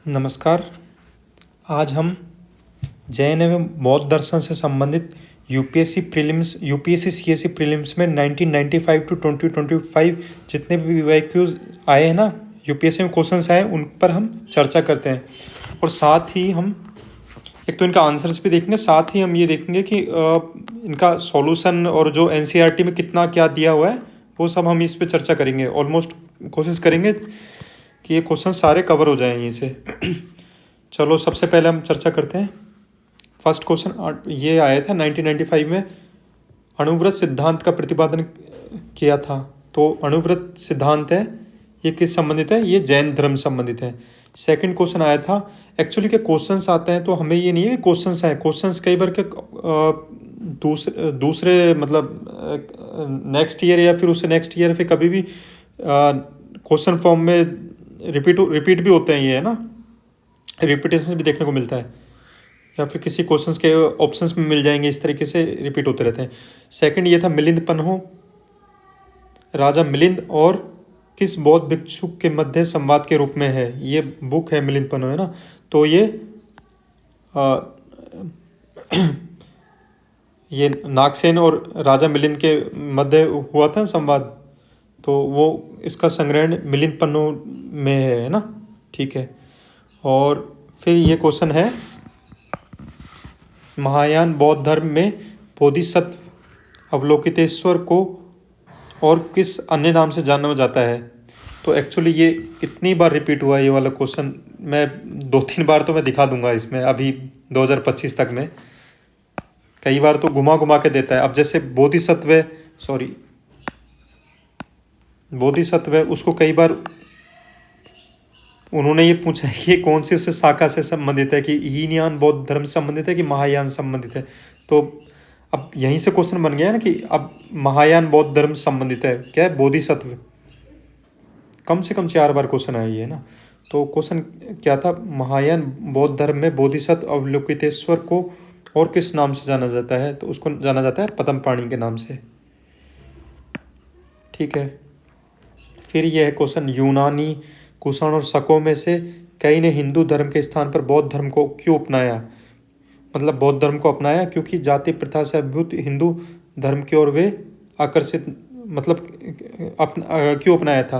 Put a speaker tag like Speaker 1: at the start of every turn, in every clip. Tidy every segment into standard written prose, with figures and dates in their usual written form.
Speaker 1: नमस्कार। आज हम जैन एवं बौद्ध दर्शन से संबंधित यूपीएससी सीएससी प्रीलिम्स में 1995 टू 2025 जितने भी वैक्यूज आए हैं ना, यूपीएससी में क्वेश्चंस आए, उन पर हम चर्चा करते हैं। और साथ ही हम एक तो इनका आंसर्स भी देखेंगे, साथ ही हम ये देखेंगे कि इनका सॉल्यूशन और जो एनसीईआरटी में कितना क्या दिया हुआ है वो सब हम इस पे चर्चा करेंगे। ऑलमोस्ट कोशिश करेंगे कि ये क्वेश्चन सारे कवर हो जाएं यहीं से। चलो सबसे पहले हम चर्चा करते हैं। फर्स्ट क्वेश्चन ये आया था 1995 में, अणुव्रत सिद्धांत का प्रतिपादन किया था। तो अणुव्रत सिद्धांत है, ये किस संबंधित है? ये जैन धर्म संबंधित है। सेकंड क्वेश्चन आया था, एक्चुअली के क्वेश्चंस आते हैं तो हमें ये नहीं है कि क्वेश्चंस आए, क्वेश्चंस कई बार के दूसरे मतलब नेक्स्ट ईयर या फिर उससे नेक्स्ट ईयर फिर कभी भी क्वेश्चन फॉर्म में रिपीट भी होते हैं, ये है ना, रिपीटेशन भी देखने को मिलता है, या फिर किसी क्वेश्चंस के ऑप्शंस में मिल जाएंगे, इस तरीके से रिपीट होते रहते हैं। सेकंड ये था, मिलिंद पन्हो राजा मिलिंद और किस बौद्ध भिक्षुक के मध्य संवाद के रूप में है। ये बुक है मिलिंद पन्हो, है ना। तो ये नागसेन और राजा मिलिंद के मध्य हुआ था संवाद, तो वो इसका संग्रहण मिलिंद पन्हो में है ना, ठीक है। और फिर ये क्वेश्चन है, महायान बौद्ध धर्म में बोधिसत्व अवलोकितेश्वर को और किस अन्य नाम से जाना जाता है। तो एक्चुअली ये इतनी बार रिपीट हुआ ये वाला क्वेश्चन, मैं 2-3 बार तो मैं दिखा दूंगा इसमें, अभी 2025 तक में कई बार तो घुमा घुमा के देता है। अब जैसे बोधिसत्व है, उसको कई बार उन्होंने ये पूछा है कि कौन सी उससे शाखा से संबंधित है, कि हीनयान बौद्ध धर्म से संबंधित है कि महायान संबंधित है। तो अब यहीं से क्वेश्चन बन गया ना कि अब महायान बौद्ध धर्म से संबंधित है, क्या है? बोधिसत्व। कम से कम 4 बार क्वेश्चन आया ये ना। तो क्वेश्चन क्या था, महायान बौद्ध धर्म में बोधिसत्व अवलोकितेश्वर को और किस नाम से जाना जाता है? तो उसको जाना जाता है पद्मपाणि के नाम से, ठीक है। फिर यह है क्वेश्चन, यूनानी, कुषाण और शकों में से कई ने हिंदू धर्म के स्थान पर बौद्ध धर्म को क्यों अपनाया? मतलब बौद्ध धर्म को अपनाया क्योंकि जाति प्रथा से अभिभूत हिंदू धर्म की ओर वे आकर्षित, मतलब क्यों अपनाया था?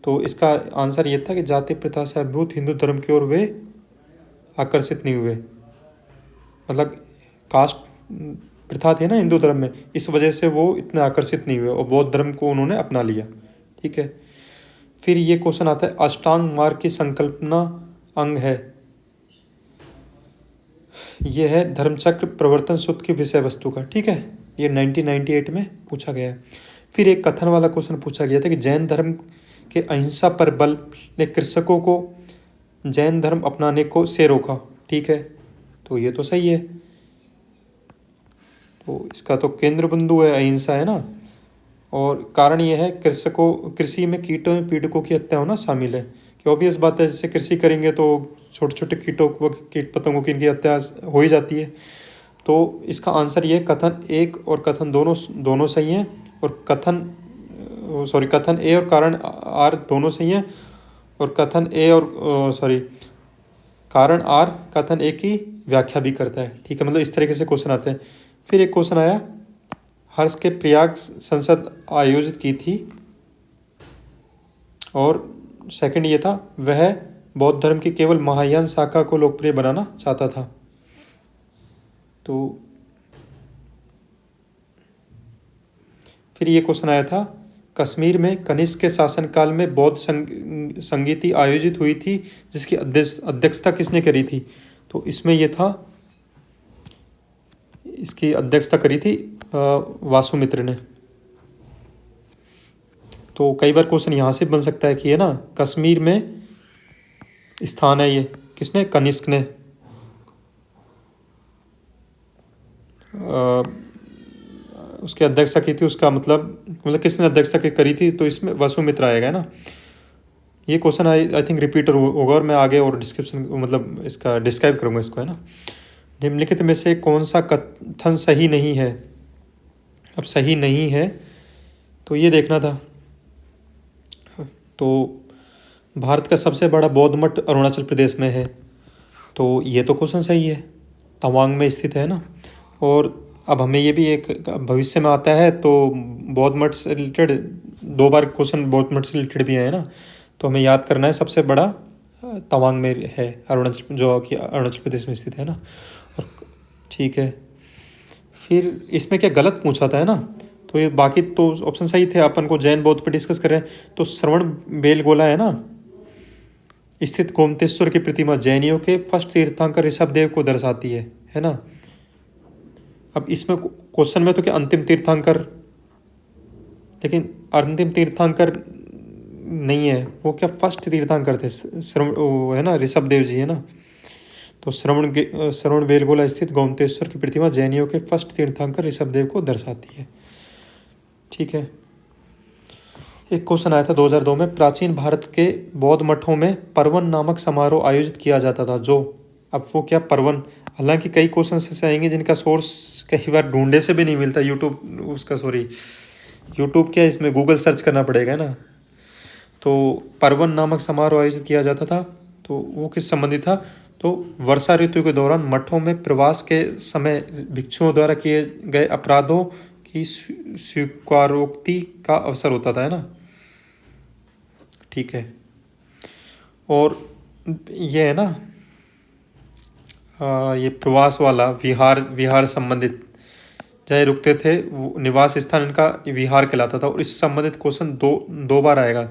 Speaker 1: तो इसका आंसर ये था कि जाति प्रथा से अभिभूत हिंदू धर्म की ओर वे आकर्षित नहीं हुए, मतलब कास्ट प्रथा थी ना हिंदू धर्म में, इस वजह से वो इतने आकर्षित नहीं हुए और बौद्ध धर्म को उन्होंने अपना लिया, ठीक है। फिर ये क्वेश्चन आता है, अष्टांग मार्ग की संकल्पना अंग है। ये है धर्मचक्र प्रवर्तन सूत्र की विषय वस्तु का, ठीक है। ये 1998 में पूछा गया है। फिर एक कथन वाला क्वेश्चन पूछा गया था कि जैन धर्म के अहिंसा पर बल ने कृषकों को जैन धर्म अपनाने को से रोका, ठीक है। तो ये तो सही है, तो इसका तो केंद्र बिंदु है अहिंसा, है ना। और कारण ये है, कृषि में कीटों एवं पीड़कों की हत्या होना शामिल है, कि ऑब्वियस बात है, जैसे कृषि करेंगे तो छोटे छोटे कीट पतंगों की इनकी हत्या हो ही जाती है। तो इसका आंसर ये, कथन एक और कथन दोनों सही हैं, और कथन ए और कारण आर दोनों सही हैं, और कारण आर कथन ए की व्याख्या भी करता है, ठीक है। मतलब इस तरीके से क्वेश्चन आते हैं। फिर एक क्वेश्चन आया, हर्ष के प्रयाग संसद आयोजित की थी, और सेकंड ये था, वह बौद्ध धर्म की केवल महायान शाखा को लोकप्रिय बनाना चाहता था। तो फिर ये क्वेश्चन आया था, कश्मीर में कनिष्क के शासनकाल में बौद्ध संगीति आयोजित हुई थी, जिसकी अध्यक्षता किसने करी थी? तो इसमें ये था, इसकी अध्यक्षता करी थी वासुमित्र ने। तो कई बार क्वेश्चन यहाँ से बन सकता है कि, है ना, कश्मीर में स्थान है ये, किसने? कनिष्क ने। उसकी अध्यक्षता की थी, उसका मतलब किसने अध्यक्षता करी थी? तो इसमें वासुमित्र आएगा ना। ये क्वेश्चन आई थिंक रिपीटर होगा, और मैं आगे और डिस्क्रिप्शन मतलब इसका डिस्क्राइब करूँगा इसको, है ना। निम्नलिखित में से कौन सा कथन सही नहीं है? अब सही नहीं है तो ये देखना था। तो भारत का सबसे बड़ा बौद्ध मठ अरुणाचल प्रदेश में है। तो ये तो क्वेश्चन सही है, तवांग में स्थित है ना। और अब हमें ये भी एक भविष्य में आता है तो बौद्ध मठ से रिलेटेड 2 बार क्वेश्चन बौद्ध मठ से रिलेटेड भी है ना। तो हमें याद करना है सबसे बड़ा तवांग में है, अरुणाचल, जो कि अरुणाचल प्रदेश में स्थित है ना। और ठीक है, फिर इसमें क्या गलत पूछा था है ना। तो ये बाकी तो ऑप्शन सही थे, अपन को जैन बौद्ध पे डिस्कस कर रहे हैं। तो श्रवण बेलगोला है ना स्थित गोमतेश्वर की प्रतिमा जैनियों के फर्स्ट तीर्थंकर ऋषभदेव को दर्शाती है ना। अब इसमें क्वेश्चन में तो क्या अंतिम तीर्थंकर, लेकिन अंतिम तीर्थंकर नहीं है, वो क्या फर्स्ट तीर्थंकर थे, श्रवण वो है ना, ऋषभदेव जी है ना। तो श्रवण बेलगोला स्थित गोमतेश्वर की प्रतिमा जैनियों के फर्स्ट तीर्थंकर ऋषभदेव को दर्शाती है। ठीक है, एक क्वेश्चन आया था 2002 में, प्राचीन भारत के बौद्ध मठों में पर्वन नामक समारोह आयोजित किया जाता था जो, अब वो क्या पर्वन, हालांकि कई क्वेश्चन ऐसे आएंगे जिनका सोर्स कई बार ढूंढने से भी नहीं मिलता, यूट्यूब क्या, इसमें गूगल सर्च करना पड़ेगा ना। तो पर्वन नामक समारोह आयोजित किया जाता था, तो वो किस संबंधित था, तो वर्षा ऋतु के दौरान मठों में प्रवास के समय भिक्षुओं द्वारा किए गए अपराधों की स्वीकारोक्ति का अवसर होता था है ना। ठीक है, और ये है ना ये प्रवास वाला विहार संबंधित जहाँ रुकते थे वो निवास स्थान इनका विहार कहलाता था। और इस संबंधित क्वेश्चन दो बार आएगा।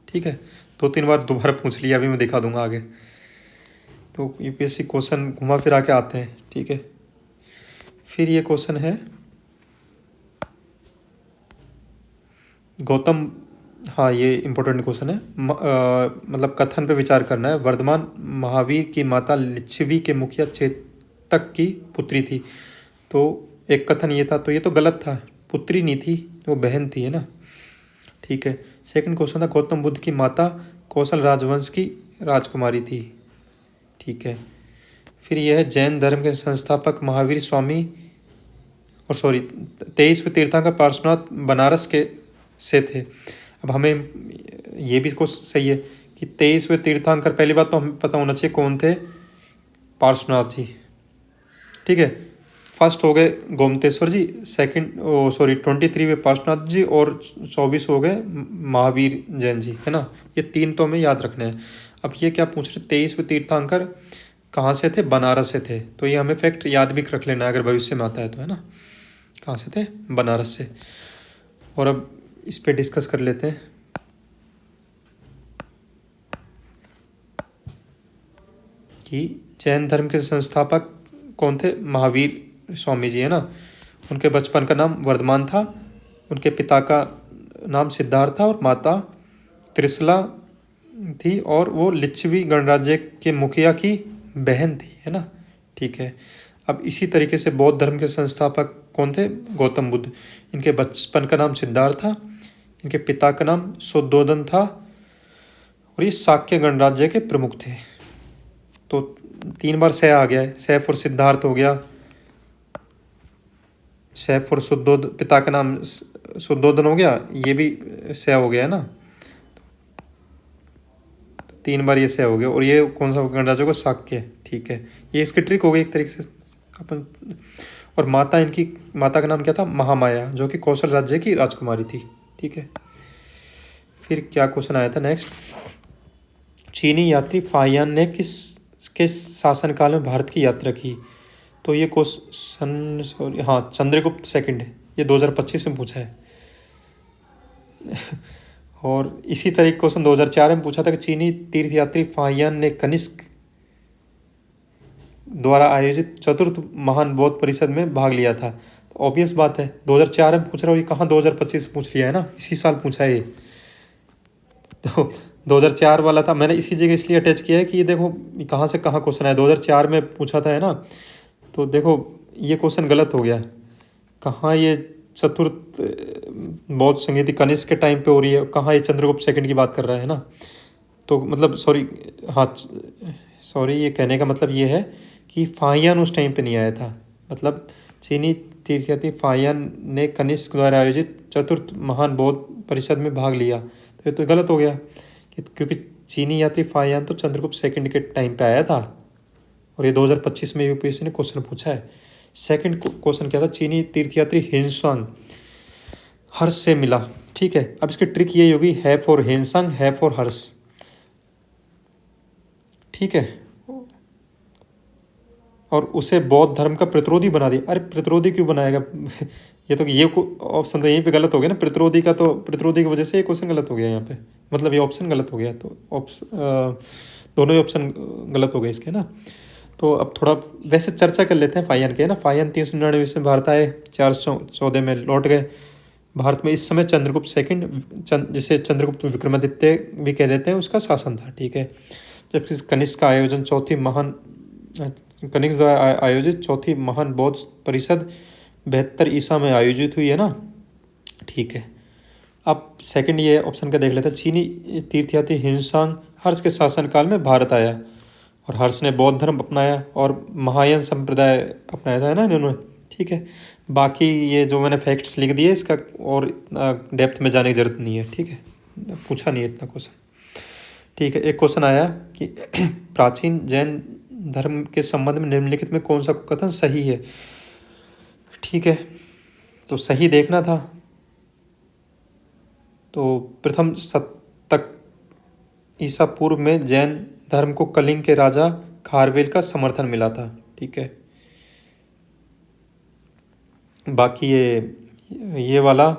Speaker 1: ठीक है, 2-3 बार दोबारा पूछ लिया, अभी मैं दिखा दूंगा आगे। तो यूपीएससी क्वेश्चन घुमा फिरा के आते हैं। ठीक है, फिर ये क्वेश्चन है गौतम, हाँ ये इम्पोर्टेंट क्वेश्चन है, मतलब कथन पे विचार करना है। वर्धमान महावीर की माता लिच्छवी के मुखिया चेतक की पुत्री थी। तो एक कथन ये था, तो ये तो गलत था, पुत्री नहीं थी, वो बहन थी है ना। ठीक है, सेकंड क्वेश्चन था गौतम बुद्ध की माता कौशल राजवंश की राजकुमारी थी। ठीक है, फिर यह है जैन धर्म के संस्थापक महावीर स्वामी, और 23वें तीर्थंकर पार्श्वनाथ बनारस के से थे। अब हमें ये भी इसको सही है कि 23वें तीर्थंकर, पहली बात तो हमें पता होना चाहिए कौन थे, पार्श्वनाथ जी। ठीक है, फर्स्ट हो गए गोमतेश्वर जी, 23वें पार्श्वनाथ जी, और 24 हो गए महावीर जैन जी है ना। ये 3 तो हमें याद रखने हैं। अब ये क्या पूछ रहे, 23वें तीर्थंकर कहाँ से थे, बनारस से थे। तो ये हमें फैक्ट याद भी रख लेना है अगर भविष्य में आता है तो है ना। कहाँ से थे, बनारस से। और अब इस पे डिस्कस कर लेते हैं कि जैन धर्म के संस्थापक कौन थे, महावीर स्वामी जी है ना। उनके बचपन का नाम वर्धमान था, उनके पिता का नाम सिद्धार्थ था और माता त्रिशला थी, और वो लिच्छवी गणराज्य के मुखिया की बहन थी है ना। ठीक है, अब इसी तरीके से बौद्ध धर्म के संस्थापक कौन थे, गौतम बुद्ध। इनके बचपन का नाम सिद्धार्थ था, इनके पिता का नाम शुद्धोदन था, और ये शाक्य गणराज्य के प्रमुख थे। तो 3 बार सह आ गया है, सैफ और सिद्धार्थ हो गया, सैफ और शुद्धोदन, पिता का नाम शुद्धोदन हो गया, ये भी सह हो गया है ना। 3 बार ये सह हो गया, और ये कौन सा गणराज्य को, शाक्य। ठीक है, ये इसकी ट्रिक हो गई एक तरीके से अपन। और माता का नाम क्या था, महामाया, जो कि कौशल राज्य की राजकुमारी थी। ठीक है, फिर क्या क्वेश्चन आया था नेक्स्ट, चीनी यात्री फाहियान ने किसके शासनकाल में भारत की यात्रा की। तो ये क्वेश्चन हाँ चंद्रगुप्त सेकंड, ये 2025 में पूछा है। और इसी तरीके क्वेश्चन 2004 में पूछा था कि चीनी तीर्थयात्री फाहियान ने कनिष्क द्वारा आयोजित चतुर्थ महान बौद्ध परिषद में भाग लिया था। तो ऑब्वियस बात है 2004 में पूछ रहा हूँ, ये कहाँ 2025 पूछ लिया है ना, इसी साल पूछा है ये। तो 2004 वाला था, मैंने इसी जगह इसलिए अटैच किया है कि ये देखो कहाँ से कहाँ क्वेश्चन आया, 2004 में पूछा था है ना। तो देखो ये क्वेश्चन गलत हो गया, कहाँ ये चतुर्थ बौद्ध संगीति कनिष्क के टाइम पे हो रही है, कहाँ ये चंद्रगुप्त सेकंड की बात कर रहा है ना। तो मतलब सॉरी ये कहने का मतलब ये है कि फाहियान उस टाइम पे नहीं आया था, मतलब चीनी तीर्थयात्री फाहियान ने कनिष्क द्वारा आयोजित चतुर्थ महान बौद्ध परिषद में भाग लिया। तो ये तो गलत हो गया क्योंकि चीनी यात्री फाहियान तो चंद्रगुप्त सेकंड के टाइम पे आया था, और ये 2025 में यूपीएससी ने क्वेश्चन पूछा है। सेकंड क्वेश्चन क्या था, चीनी तीर्थयात्री हिंसुआंग हर्ष से मिला। ठीक है, अब इसकी ट्रिक ये होगी, है फॉर हिंसंग, है फॉर हर्ष। ठीक है, और उसे बौद्ध धर्म का प्रतिरोधी बना दिया। अरे प्रतिरोधी क्यों बनाएगा ये ऑप्शन तो यहीं पे गलत हो गया ना, प्रतिरोधी का, तो प्रतिरोधी की वजह से ये क्वेश्चन गलत हो गया यहाँ पे, मतलब ये ऑप्शन गलत हो गया, तो दोनों ही ऑप्शन गलत हो गए इसके ना। तो अब थोड़ा वैसे चर्चा कर लेते हैं फाहियान के ना। फाहियान 399 में भारत आए, 414 में लौट गए भारत में। इस समय चंद्रगुप्त सेकंड, जिसे चंद्रगुप्त विक्रमादित्य भी कह देते हैं, उसका शासन था। ठीक है, जबकि कनिष्क का आयोजन कनिष्क द्वारा आयोजित चौथी महान बौद्ध परिषद 72 ईसा में आयोजित हुई है ना। ठीक है, अब सेकंड ये ऑप्शन का देख लेते हैं। चीनी तीर्थयात्री हिंसंग हर्ष के शासनकाल में भारत आया, और हर्ष ने बौद्ध धर्म अपनाया और महायान संप्रदाय अपनाया था ना इन्होंने। ठीक है, बाकी ये जो मैंने फैक्ट्स लिख दिए इसका और डेप्थ में जाने की जरूरत नहीं है। ठीक है, पूछा नहीं है इतना क्वेश्चन। ठीक है, एक क्वेश्चन आया कि प्राचीन जैन धर्म के संबंध में निम्नलिखित में कौन सा कथन सही है। ठीक है, तो सही देखना था। तो प्रथम शतक ईसा पूर्व में जैन धर्म को कलिंग के राजा खारवेल का समर्थन मिला था। ठीक है, बाकी ये वाला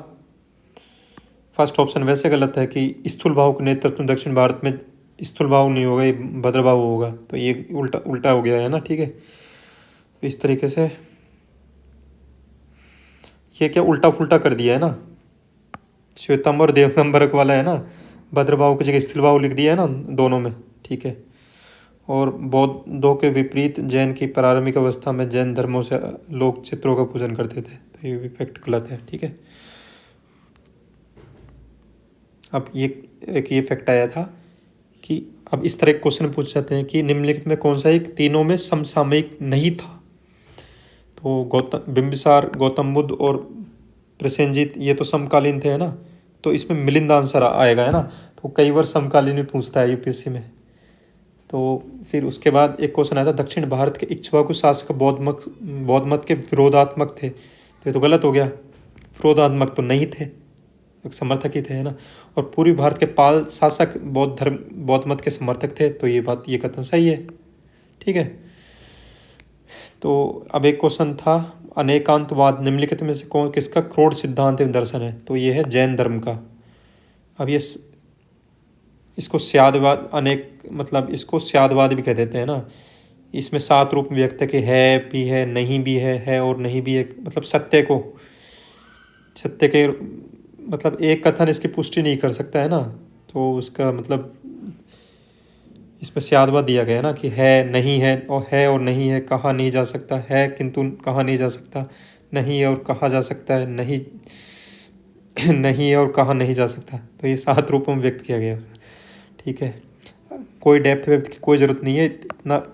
Speaker 1: फर्स्ट ऑप्शन वैसे गलत है कि स्थूलबाहु के नेतृत्व में दक्षिण भारत में, स्थूलबाहु नहीं होगा, ये भद्रबाहु होगा, तो ये उल्टा हो गया है ना। ठीक है, तो इस तरीके से ये क्या उल्टा फुल्टा कर दिया है ना, श्वेतंबर देवगंबर वाला है ना, भद्रबाहु की जगह स्थूलबाहु लिख दिया है ना दोनों में। ठीक है, और बौद्धों के विपरीत जैन की प्रारंभिक अवस्था में जैन धर्मों से लोग चित्रों का पूजन करते थे, तो ये भी फैक्ट गलत है। ठीक है, अब ये फैक्ट आया था कि अब इस तरह के क्वेश्चन पूछ जाते हैं कि निम्नलिखित में कौन सा एक तीनों में समसामयिक नहीं था। तो बिंबिसार, गौतम बुद्ध और प्रसेनजीत ये तो समकालीन थे है ना, तो इसमें मिलिंद आंसर आएगा है ना। तो कई बार समकालीन भी पूछता है यूपीएससी में। तो फिर उसके बाद एक क्वेश्चन आया था, दक्षिण भारत के इक्ष्वाकु शासक बौद्ध मत के विरोधात्मक थे। तो ये तो गलत हो गया, विरोधात्मक तो नहीं थे, एक समर्थक ही थे है ना। और पूर्वी भारत के पाल शासक बौद्ध मत के समर्थक थे, तो ये कथन सही है। ठीक है, तो अब एक क्वेश्चन था, अनेकांतवाद निम्नलिखित में से किसका क्रोध सिद्धांत एवं दर्शन है। तो ये है जैन धर्म का। अब ये इसको स्यादवाद मतलब इसको स्यादवाद भी कह देते हैं ना। इसमें 7 रूप में व्यक्त है कि है भी है, नहीं भी है और नहीं भी है, मतलब सत्य के मतलब एक कथन इसकी पुष्टि नहीं कर सकता है ना, तो उसका मतलब इसमें स्यादवाद दिया गया है ना कि है और नहीं है, कहा नहीं जा सकता, है किंतु कहा नहीं जा सकता, नहीं है और कहा जा सकता है, नहीं नहीं है और कहा नहीं जा सकता। तो ये 7 रूपों में व्यक्त किया गया। ठीक है, कोई डेप्थ की कोई ज़रूरत नहीं है,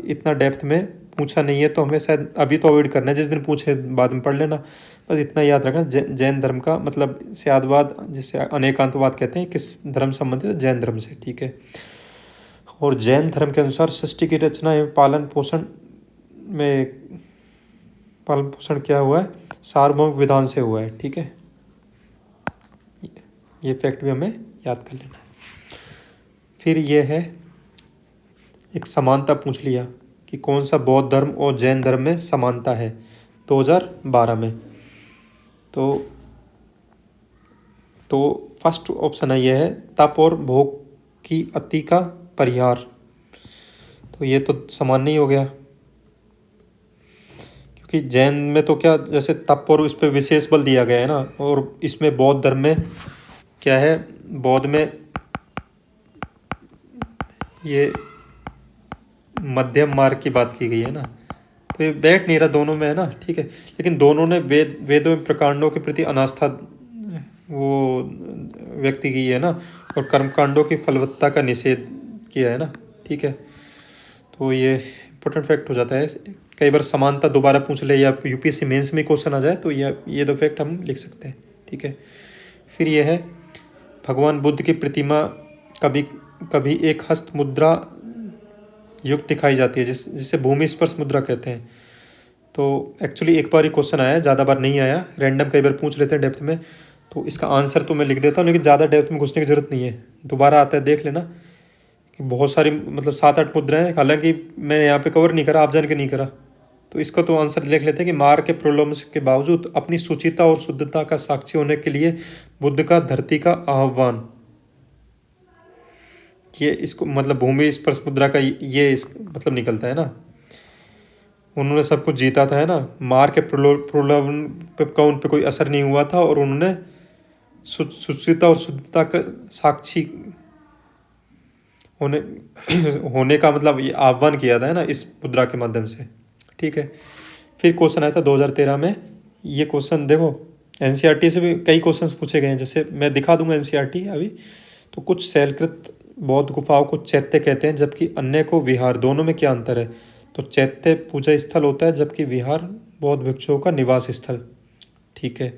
Speaker 1: इतना डेप्थ में पूछा नहीं है, तो हमें शायद अभी तो अवॉइड करना है, जिस दिन पूछे बाद में पढ़ लेना। बस इतना याद रखना, जैन धर्म का मतलब स्यादवाद, जिसे अनेकांतवाद कहते हैं, किस धर्म संबंधित है, जैन धर्म से। ठीक है, और जैन धर्म के अनुसार सृष्टि की रचना एवं पालन पोषण क्या हुआ है, सार्वभौमिक विधान से हुआ है। ठीक है, ये फैक्ट भी हमें याद कर लेना है। फिर ये है एक समानता पूछ लिया कि कौन सा बौद्ध धर्म और जैन धर्म में समानता है 2012 में। तो फर्स्ट ऑप्शन है ये है, तप और भोग की अति का परिहार। तो ये तो समान नहीं हो गया, क्योंकि जैन में तो क्या जैसे तप और उस पर विशेष बल दिया गया है ना, और इसमें बौद्ध धर्म में क्या है, बौद्ध में ये मध्यम मार्ग की बात की गई है ना, तो ये बैठ नहीं रहा दोनों में है ना। ठीक है, लेकिन दोनों ने वेदों में प्रकांडों के प्रति अनास्था वो व्यक्त की है ना, और कर्मकांडों की फलवत्ता का निषेध किया है ना। ठीक है, तो ये इंपॉर्टेंट फैक्ट हो जाता है। कई बार समानता दोबारा पूछ ले या यूपीएससी मेंस में क्वेश्चन आ जाए, तो ये 2 फैक्ट हम लिख सकते हैं। ठीक है, फिर ये है, भगवान बुद्ध की प्रतिमा कभी एक हस्त मुद्रा युक्त दिखाई जाती है, जिसे भूमि स्पर्श मुद्रा कहते हैं। तो एक्चुअली एक बार ही क्वेश्चन आया है, ज़्यादा बार नहीं आया, रैंडम कई बार पूछ लेते हैं डेप्थ में। तो इसका आंसर तो मैं लिख देता हूँ, लेकिन ज़्यादा डेप्थ में घुसने की ज़रूरत नहीं है, दोबारा आता है देख लेना कि बहुत सारी मतलब 7-8 मुद्राएं, हालांकि मैं यहाँ पे कवर नहीं करा, आप जान के नहीं करा। तो इसका तो आंसर लिख लेते हैं कि मार्ग के प्रलोभन के बावजूद अपनी सुचिता और शुद्धता का साक्षी होने के लिए बुद्ध का धरती का आह्वान। ये इसको मतलब भूमि स्पर्श मुद्रा का ये मतलब निकलता है ना, उन्होंने सब कुछ जीता था, है ना। मार के प्रलोभन पे का उन पे कोई असर नहीं हुआ था, और उन्होंने सुचिता और शुद्धता का साक्षी होने होने का मतलब ये आह्वान किया था, है ना, इस मुद्रा के माध्यम से। ठीक है, फिर क्वेश्चन आया था 2013 में। ये क्वेश्चन देखो एनसीईआरटी से भी कई क्वेश्चंस पूछे गए हैं, जैसे मैं दिखा दूंगा एनसीईआरटी अभी। तो कुछ शैलकृत बौद्ध गुफाओं को चैत्य कहते हैं, जबकि अन्य को विहार। दोनों में क्या अंतर है? तो चैत्य पूजा स्थल होता है, जबकि विहार बौद्ध भिक्षुओं का निवास स्थल। ठीक है,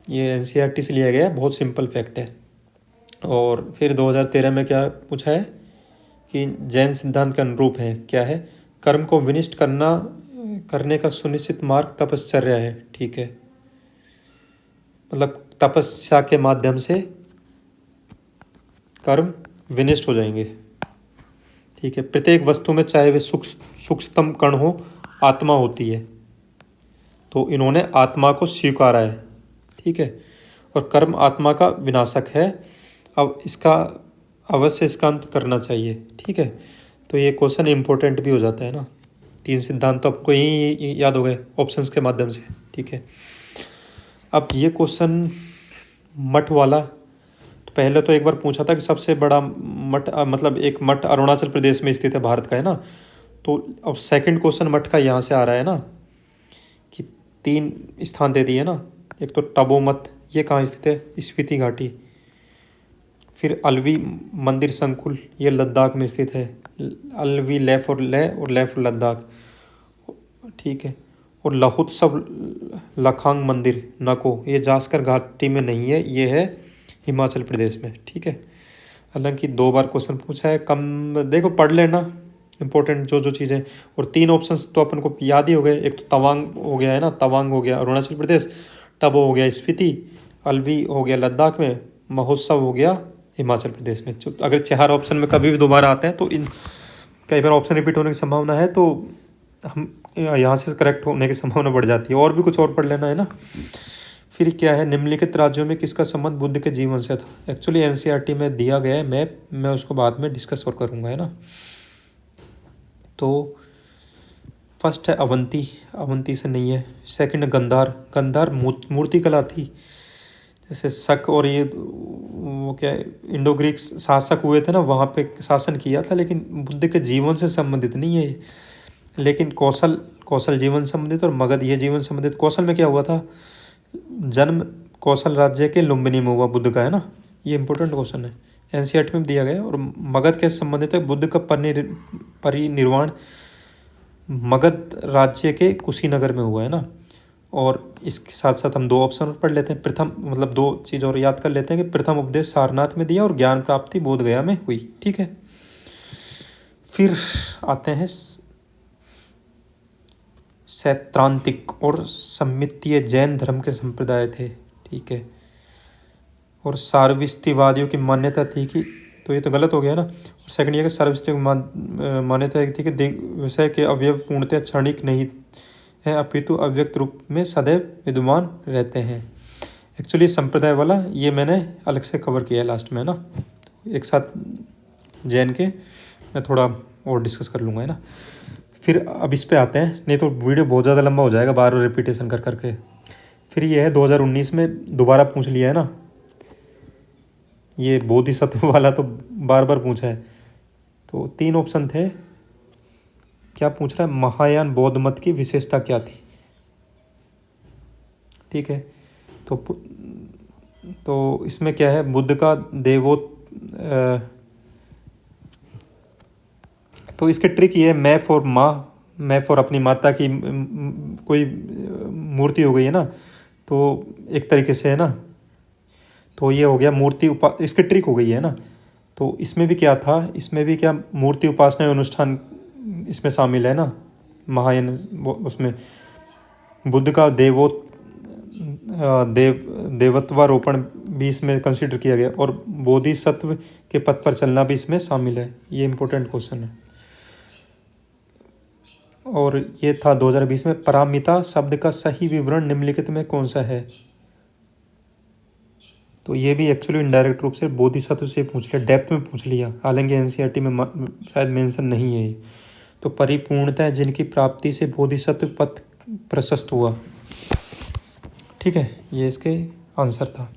Speaker 1: ये एनसीईआरटी से लिया गया है, बहुत सिंपल फैक्ट है। और फिर 2013 में क्या पूछा है कि जैन सिद्धांत के अनुरूप है, क्या है? कर्म को विनिष्ट करने का सुनिश्चित मार्ग तपश्चर्या है। ठीक है, मतलब तपस्या के माध्यम से कर्म विनिष्ट हो जाएंगे। ठीक है, प्रत्येक वस्तु में चाहे वे सूक्ष्मतम कण हो, आत्मा होती है। तो इन्होंने आत्मा को स्वीकारा है। ठीक है, और कर्म आत्मा का विनाशक है, अब इसका अवश्य इसका अंत करना चाहिए। ठीक है, तो ये क्वेश्चन इंपॉर्टेंट भी हो जाता है ना। 3 सिद्धांत तो आपको यही याद हो गए ऑप्शंस के माध्यम से। ठीक है, अब ये क्वेश्चन मठ वाला, तो पहले तो एक बार पूछा था कि सबसे बड़ा मठ मतलब एक मठ अरुणाचल प्रदेश में स्थित है, भारत का, है ना। तो अब सेकंड क्वेश्चन मठ का यहाँ से आ रहा है ना, कि 3 स्थान दे दिए ना। एक तो टबो मठ, ये कहाँ स्थित है? स्पीति घाटी। फिर अलवी मंदिर संकुल, ये लद्दाख में स्थित है। अलवी लेह और लेह फॉर लद्दाख। ठीक है, और लहुत्सव लखांग मंदिर नको, ये जास्कर घाटी में नहीं है, ये है हिमाचल प्रदेश में। ठीक है, हालांकि 2 बार क्वेश्चन पूछा है, कम देखो पढ़ लेना इंपॉर्टेंट जो चीज़ें। और 3 ऑप्शंस तो अपन को याद ही हो गए, एक तो तवांग हो गया, है ना, तवांग हो गया अरुणाचल प्रदेश, टबो हो गया स्पीति, अलवी हो गया लद्दाख में, महोत्सव हो गया हिमाचल प्रदेश में। अगर 4 ऑप्शन में कभी भी दोबारा आते हैं तो इन कई बार ऑप्शन रिपीट होने की संभावना है, तो हम यहाँ से करेक्ट होने की संभावना बढ़ जाती है। और भी कुछ और पढ़ लेना, है ना। फिर क्या है, निम्नलिखित राज्यों में किसका संबंध बुद्ध के जीवन से था? एक्चुअली एनसीईआरटी में दिया गया है मैप, मैं उसको बाद में डिस्कस और करूँगा, है ना। तो फर्स्ट है अवंती, अवंती से नहीं है। सेकंड गंधार मूर्ति कला थी, जैसे शक और ये वो क्या इंडो ग्रीक शासक हुए थे ना, वहाँ पे शासन किया था, लेकिन बुद्ध के जीवन से संबंधित नहीं है। लेकिन कौशल जीवन संबंधित, और मगध ये जीवन संबंधित। कौशल में क्या हुआ था? जन्म कौशल राज्य के लुम्बिनी में हुआ बुद्ध का, है ना। ये इंपॉर्टेंट क्वेश्चन है, एनसीईआरटी में दिया गया है। और मगध के संबंधित है, बुद्ध का परिनिर्वाण मगध राज्य के कुशीनगर में हुआ, है ना। और इसके साथ साथ हम 2 ऑप्शन और पढ़ लेते हैं। प्रथम मतलब 2 चीज़ और याद कर लेते हैं कि प्रथम उपदेश सारनाथ में दिया और ज्ञान प्राप्ति बोध गया में हुई। ठीक है, फिर आते हैं सैद्धांतिक और सम्मितीय जैन धर्म के संप्रदाय थे। ठीक है, और सार्वस्तिवादियों की मान्यता थी कि, तो ये तो गलत हो गया ना। और सेकंड ये कि सार्वस्तिक मान्यता थी कि विषय के अवयव पूर्णतः क्षणिक नहीं है, अपितु अव्यक्त रूप में सदैव विद्यमान रहते हैं। एक्चुअली संप्रदाय वाला ये मैंने अलग से कवर किया है लास्ट में, है ना। एक साथ जैन के मैं थोड़ा और डिस्कस कर लूँगा, है ना। फिर अब इस पे आते हैं, नहीं तो वीडियो बहुत ज़्यादा लंबा हो जाएगा बार बार रिपीटेशन कर करके। फिर ये है 2019 में दोबारा पूछ लिया है ना, ये बोधिसत्व वाला तो बार बार पूछा है। तो 3 ऑप्शन थे, क्या पूछ रहा है? महायान बौद्ध मत की विशेषता क्या थी? ठीक है, तो इसमें क्या है, बुद्ध का तो इसके ट्रिक ये है, मैं फॉर अपनी माता की कोई मूर्ति हो गई है ना, तो एक तरीके से, है ना। तो ये हो गया मूर्ति इसकी ट्रिक हो गई है ना। तो इसमें भी क्या था, इसमें भी क्या मूर्ति उपासना अनुष्ठान इसमें शामिल है ना। महायान उसमें बुद्ध का देवत्वारोपण भी इसमें कंसिडर किया गया और बोधिसत्व के पथ पर चलना भी इसमें शामिल है। ये इंपॉर्टेंट क्वेश्चन है। और ये था 2020 में। पारमिता शब्द का सही विवरण निम्नलिखित में कौन सा है। तो ये भी एक्चुअली इनडायरेक्ट रूप से बोधिसत्व से पूछ लिया, डेप्थ में पूछ लिया, हालांकि एनसीईआरटी में शायद मेंशन नहीं है ये। तो परिपूर्णता जिनकी प्राप्ति से बोधिसत्व पथ प्रशस्त हुआ। ठीक है, ये इसके आंसर था।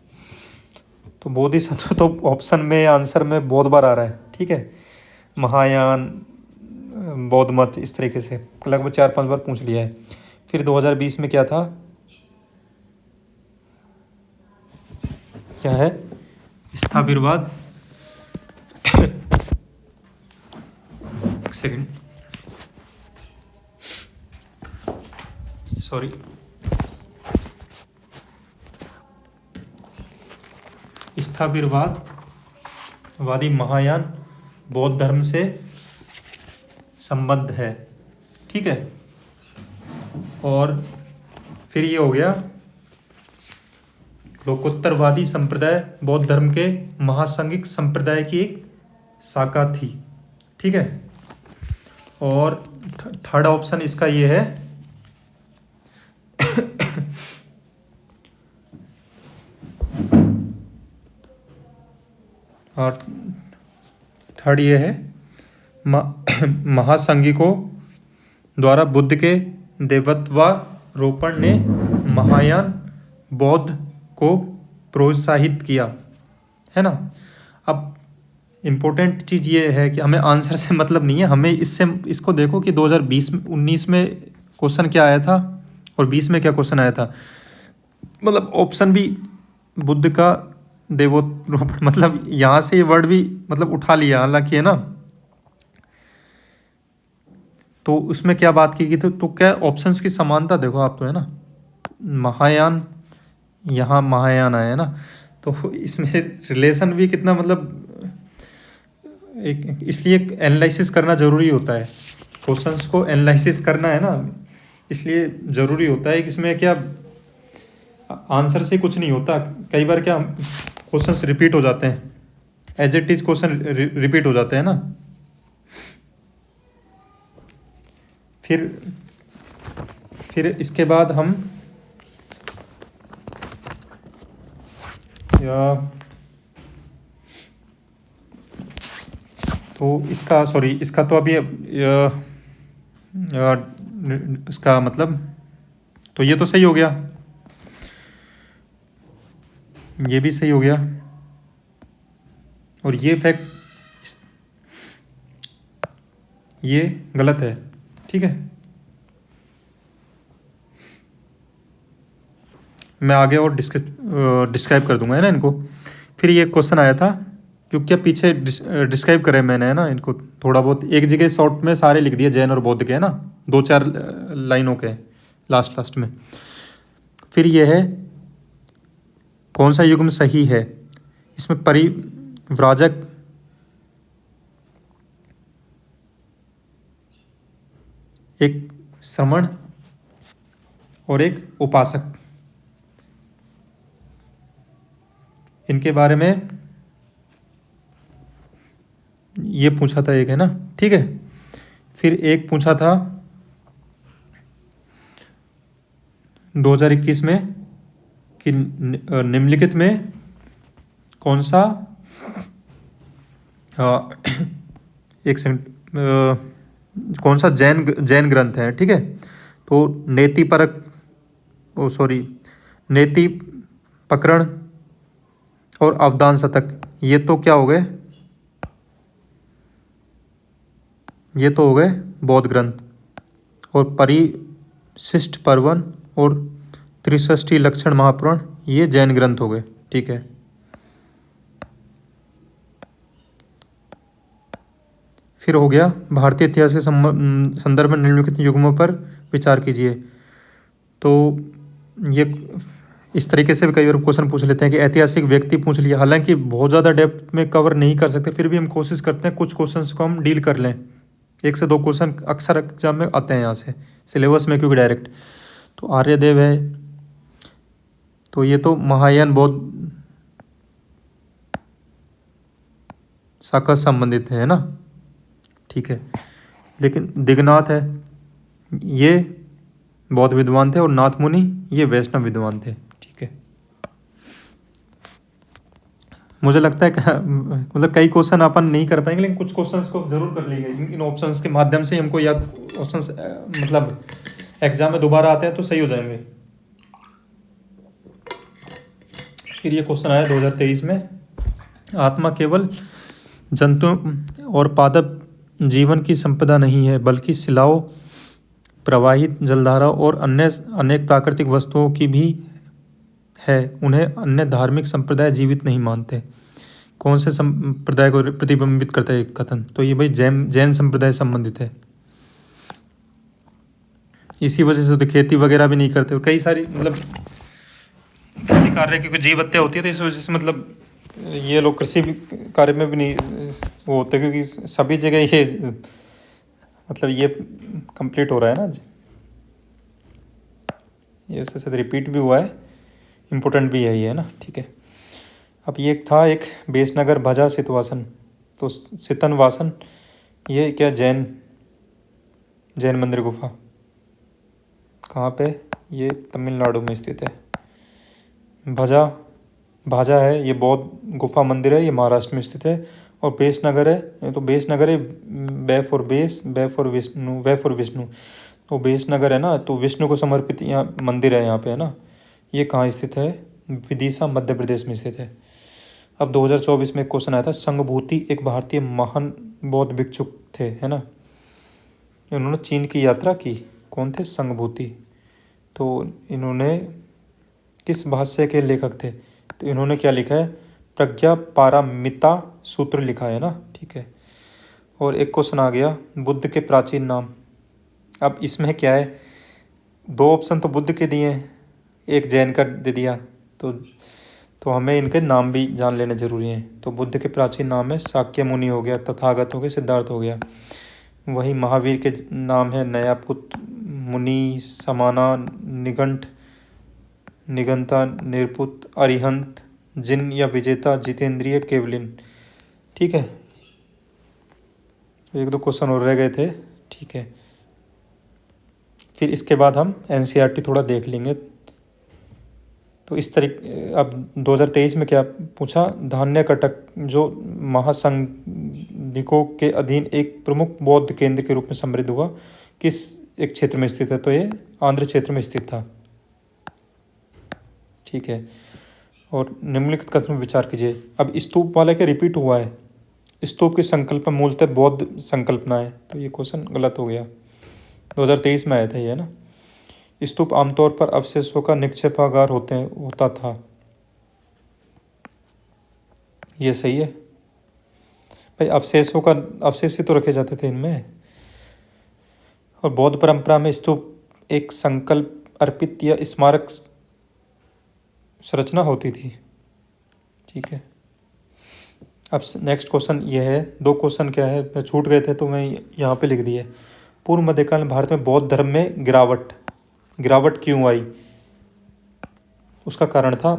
Speaker 1: तो बोधिसत्व तो ऑप्शन में आंसर में बहुत बार आ रहा है। ठीक है, महायान, बौद्ध मत, इस तरीके से लगभग 4-5 बार पूछ लिया है। फिर 2020 में क्या था, क्या है, स्थाविरवाद। एक सेकंड, सॉरी। स्थाविरवादी महायान बौद्ध धर्म से संबद्ध है। ठीक है, और फिर ये हो गया लोकोत्तरवादी संप्रदाय बौद्ध धर्म के महासंघिक संप्रदाय की एक शाखा थी। ठीक है, और थर्ड ऑप्शन इसका ये है थर्ड ये है महासंघिकों द्वारा बुद्ध के देवत्वारोपण ने महायान बौद्ध को प्रोत्साहित किया, है ना। अब इम्पोर्टेंट चीज़ ये है कि हमें आंसर से मतलब नहीं है, हमें इसको देखो कि 2019 में क्वेश्चन क्या आया था और 20 में क्या क्वेश्चन आया था। मतलब ऑप्शन भी बुद्ध का देवोत्रोपण, मतलब यहाँ से ये वर्ड भी मतलब उठा लिया, हालांकि, है ना। तो उसमें क्या बात की गई थी, तो क्या ऑप्शंस की समानता देखो आप, तो है ना, महायान, यहाँ महायान आया है ना, तो इसमें रिलेशन भी कितना, मतलब एक, इसलिए एनालिसिस करना ज़रूरी होता है, क्वेश्चंस को एनालिसिस करना, है ना, इसलिए ज़रूरी होता है कि इसमें क्या आंसर से कुछ नहीं होता। कई बार क्या क्वेश्चंस रिपीट हो जाते हैं, as it is question repeat हो जाते हैं ना। फिर इसके बाद हम इसका तो अभी इसका मतलब, तो ये तो सही हो गया, ये भी सही हो गया, और ये फैक्ट ये गलत है। ठीक है, मैं आगे और डिस्क्राइब कर दूंगा, है ना, इनको। फिर ये क्वेश्चन आया था, क्योंकि क्या पीछे डिस्क्राइब करे मैंने, है ना, इनको थोड़ा बहुत एक जगह शॉर्ट में सारे लिख दिए, जैन और बौद्ध के, है ना, 2-4 लाइनों के लास्ट में। फिर ये है कौन सा युग्म सही है, इसमें परिव्राजक, एक श्रमण और एक उपासक, इनके बारे में ये पूछा था एक, है ना। ठीक है, फिर एक पूछा था 2021 में कि निम्नलिखित में कौन सा एक सेकंड, कौन सा जैन ग्रंथ है। ठीक है, तो नेति प्रकरण और अवदान शतक, ये तो क्या हो गए, ये तो हो गए बौद्ध ग्रंथ, और परिशिष्ट पर्वन और त्रिषष्ठी लक्षण महापुराण, ये जैन ग्रंथ हो गए। ठीक है, फिर हो गया भारतीय इतिहास के संदर्भ में निम्नलिखित युग्मों पर विचार कीजिए। तो ये इस तरीके से भी कई बार क्वेश्चन पूछ लेते हैं कि ऐतिहासिक व्यक्ति पूछ लिया, हालांकि बहुत ज़्यादा डेप्थ में कवर नहीं कर सकते, फिर भी हम कोशिश करते हैं कुछ क्वेश्चंस को हम डील कर लें। 1 से 2 क्वेश्चन अक्सर एग्जाम में आते हैं यहाँ से सिलेबस में, क्योंकि डायरेक्ट। तो आर्यदेव है, तो ये तो महायान बौद्ध शाखा से संबंधित है ना, ठीक है। लेकिन दिगनाथ है, ये बौद्ध विद्वान थे, और नाथ मुनि ये वैष्णव विद्वान थे, ठीक है। मुझे लगता है मतलब कई क्वेश्चन अपन नहीं कर पाएंगे, लेकिन कुछ क्वेश्चंस को जरूर कर लेंगे। इन ऑप्शंस के माध्यम से हमको याद ऑप्शंस मतलब एग्जाम में दोबारा आते हैं तो सही हो जाएंगे। फिर ये क्वेश्चन आया 2023 में, आत्मा केवल जंतु और पादप जीवन की संपदा नहीं है, बल्कि शिलाओं, प्रवाहित जलधारा और अन्य अनेक प्राकृतिक वस्तुओं की भी है। उन्हें अन्य धार्मिक संप्रदाय जीवित नहीं मानते। कौन से संप्रदाय को प्रतिबिंबित करता है कथन? तो ये भाई जैन संप्रदाय संबंधित है। इसी वजह से तो खेती वगैरह भी नहीं करते, कई सारी मतलब कृषि कार्य की जीव हत्या होती है, तो इस वजह से मतलब ये लोग कृषि कार्य में भी नहीं वो होते, क्योंकि सभी जगह ये मतलब ये कंप्लीट हो रहा है ना, ये उससे शायद रिपीट भी हुआ है, इम्पोर्टेंट भी है ये, है ना, ठीक है। अब ये था एक बेसनगर भजा सितवासन, तो सितनवासन ये क्या जैन मंदिर गुफा कहाँ पे? ये तमिलनाडु में स्थित है। भाजा है, ये बौद्ध गुफा मंदिर है, ये महाराष्ट्र में स्थित है। और बेसनगर है, तो बेसनगर है, बे फॉर विष्णु, तो बेसनगर है ना, तो विष्णु को समर्पित यहाँ मंदिर है यहाँ पे, है ना। ये कहाँ स्थित है? विदिशा मध्य प्रदेश में स्थित है। अब 2024 में एक क्वेश्चन आया था, संघभूति एक भारतीय महान बौद्ध भिक्षुक थे, है ना। इन्होंने चीन की यात्रा की। कौन थे? संघभूति। तो इन्होंने किस भाष्य के लेखक थे? तो इन्होंने क्या लिखा है? प्रज्ञा पारामिता सूत्र लिखा है ना, ठीक है। और एक क्वेश्चन आ गया, बुद्ध के प्राचीन नाम। अब इसमें क्या है, 2 ऑप्शन तो बुद्ध के दिए हैं, एक जैन का दे दिया, तो हमें इनके नाम भी जान लेने जरूरी हैं। तो बुद्ध के प्राचीन नाम है शाक्य मुनि हो गया, तथागत हो गया, सिद्धार्थ हो गया। वही महावीर के नाम है नयापुत, मुनि, समाना, निगंठ, निगंता, निरपुत, अरिहंत, जिन या विजेता, जितेंद्रिय, केवलिन, ठीक है। 1-2 क्वेश्चन और रह गए थे, ठीक है। फिर इसके बाद हम एनसीईआरटी थोड़ा देख लेंगे। तो इस तरीके, अब 2023 में क्या पूछा, धान्य कटक जो महासंघिकों के अधीन एक प्रमुख बौद्ध केंद्र के रूप में समृद्ध हुआ, किस एक क्षेत्र में स्थित है? तो ये आंध्र क्षेत्र में स्थित था, ठीक है। और निम्नलिखित कथन में विचार कीजिए। अब स्तूप वाले के रिपीट हुआ है, स्तूप की संकल्पना मूलतः बौद्ध संकल्पना है, तो ये क्वेश्चन गलत हो गया। 2023 में आया था ये, है ना। स्तूप आमतौर पर अवशेषों का निक्षेपागार होता था, ये सही है भाई। अवशेष ही तो रखे जाते थे इनमें। और बौद्ध परंपरा में स्तूप एक संकल्प अर्पित या स्मारक संरचना होती थी, ठीक है। अब नेक्स्ट क्वेश्चन ये है, 2 क्वेश्चन क्या है छूट गए थे तो मैं यहाँ पे लिख दिए। पूर्व मध्यकाल में भारत में बौद्ध धर्म में गिरावट क्यों आई? उसका कारण था,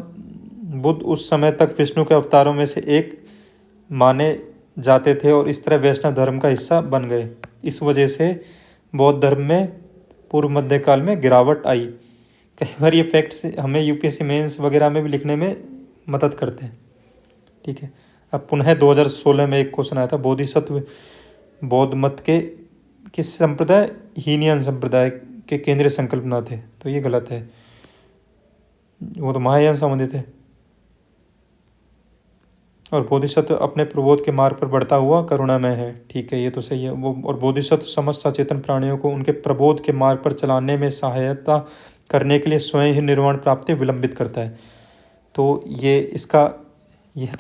Speaker 1: बुद्ध उस समय तक विष्णु के अवतारों में से एक माने जाते थे और इस तरह वैष्णव धर्म का हिस्सा बन गए। इस वजह से बौद्ध धर्म में पूर्व मध्यकाल में गिरावट आई। कई बार ये फैक्ट्स हमें यूपीएससी मेंस वगैरह में भी लिखने में मदद करते हैं, ठीक है। अब पुनः 2016 में एक क्वेश्चन आया था, बोधिसत्व बौद्ध मत के किस संप्रदाय? हीनियन संप्रदाय के केंद्रीय संकल्पना थे, तो ये गलत है, वो तो महायान संबंधित है। और बोधिसत्व अपने प्रबोध के मार्ग पर बढ़ता हुआ करुणामय है, ठीक है, ये तो सही है वो। और बोधिसत्व समस्त सचेतन प्राणियों को उनके प्रबोध के मार्ग पर चलाने में सहायता करने के लिए स्वयं ही निर्वाण प्राप्ति विलंबित करता है। तो ये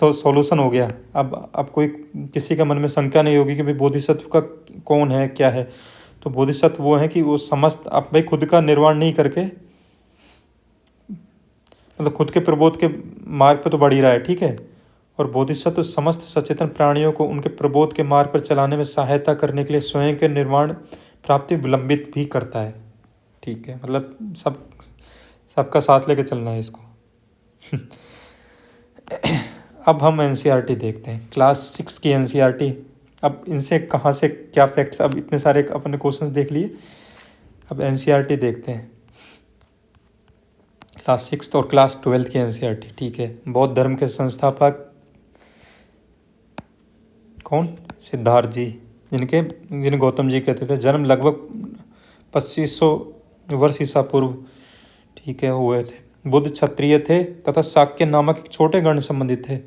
Speaker 1: तो सॉल्यूशन हो गया। अब कोई किसी का मन में शंका नहीं होगी कि भाई बोधिसत्व का कौन है, क्या है। तो बोधिसत्व वो है कि वो समस्त आप भाई खुद का निर्वाण नहीं करके मतलब खुद के प्रबोध के मार्ग पर तो बढ़ ही रहा है, ठीक है। और बोधिसत्व समस्त सचेतन प्राणियों को उनके प्रबोध के मार्ग पर चलाने में सहायता करने के लिए स्वयं के निर्माण प्राप्ति विलंबित भी करता है, ठीक है। मतलब सबका साथ लेके चलना है इसको। अब हम एनसीईआरटी देखते हैं, क्लास 6 की एनसीईआरटी। अब इनसे कहाँ से क्या फैक्ट्स, अब इतने सारे अपने क्वेश्चंस देख लिए, अब एनसीईआरटी देखते हैं, क्लास 6 और क्लास 12 की एनसीईआरटी, ठीक है। बौद्ध धर्म के संस्थापक कौन? सिद्धार्थ जी, जिन्हें गौतम जी कहते थे। जन्म लगभग 2500 वर्ष ईसा पूर्व, ठीक है, हुए थे। बुद्ध क्षत्रिय थे तथा शाक्य नामक एक छोटे गण संबंधित थे।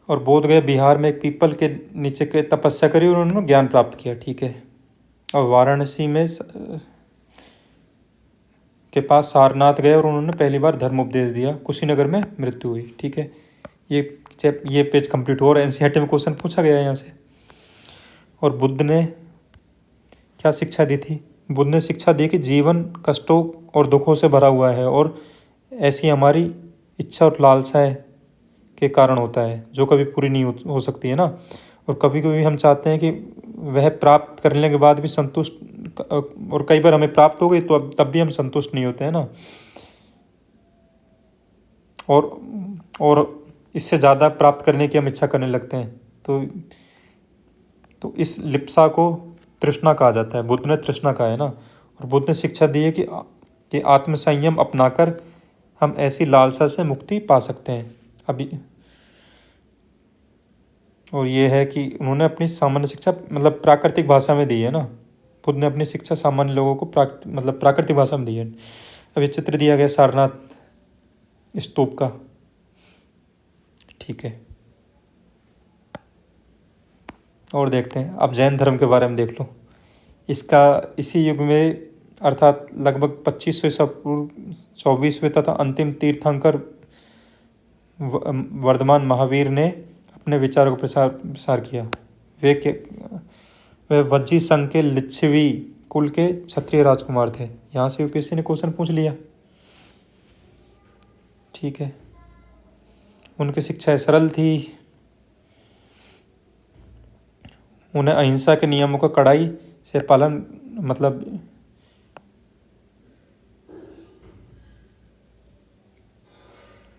Speaker 1: और बोध गया बिहार में एक पीपल के नीचे के तपस्या करी और उन्होंने ज्ञान प्राप्त किया, ठीक है। और वाराणसी में के पास सारनाथ गए और उन्होंने पहली बार धर्म उपदेश दिया। कुशीनगर में मृत्यु हुई, ठीक है। ये पेज कंप्लीट हो और एनसीईआरटी में क्वेश्चन पूछा गया है यहाँ से। और बुद्ध ने क्या शिक्षा दी थी? बुद्ध ने शिक्षा दी कि जीवन कष्टों और दुखों से भरा हुआ है और ऐसी हमारी इच्छा और लालसाएं के कारण होता है जो कभी पूरी नहीं हो सकती है ना। और कभी कभी हम चाहते हैं कि वह प्राप्त करने के बाद भी संतुष्ट, और कई बार हमें प्राप्त हो गई तो तब भी हम संतुष्ट नहीं होते हैं ना। और इससे ज़्यादा प्राप्त करने की हम इच्छा करने लगते हैं। तो इस लिप्सा को तृष्णा कहा जाता है। बुद्ध ने तृष्णा कहा है ना। और बुद्ध ने शिक्षा दी है कि आत्मसंयम अपनाकर हम ऐसी लालसा से मुक्ति पा सकते हैं अभी। और ये है कि उन्होंने अपनी सामान्य शिक्षा मतलब प्राकृतिक भाषा में दी है ना। बुद्ध ने अपनी शिक्षा सामान्य लोगों को प्राकृतिक भाषा में दी है। अब ये चित्र दिया गया सारनाथ स्तूप का, ठीक है। और देखते हैं, अब जैन धर्म के बारे में देख लो। इसका इसी युग में अर्थात लगभग 2500 ईसा पूर्व 24वें तथा अंतिम तीर्थंकर वर्धमान महावीर ने अपने विचारों को प्रसार किया। वे वज्जी संघ के लिच्छवी कुल के क्षत्रिय राजकुमार थे। यहाँ से यूपीएससी ने क्वेश्चन पूछ लिया, ठीक है। उनकी शिक्षाएं सरल थी। उन्हें अहिंसा के नियमों का कड़ाई से पालन मतलब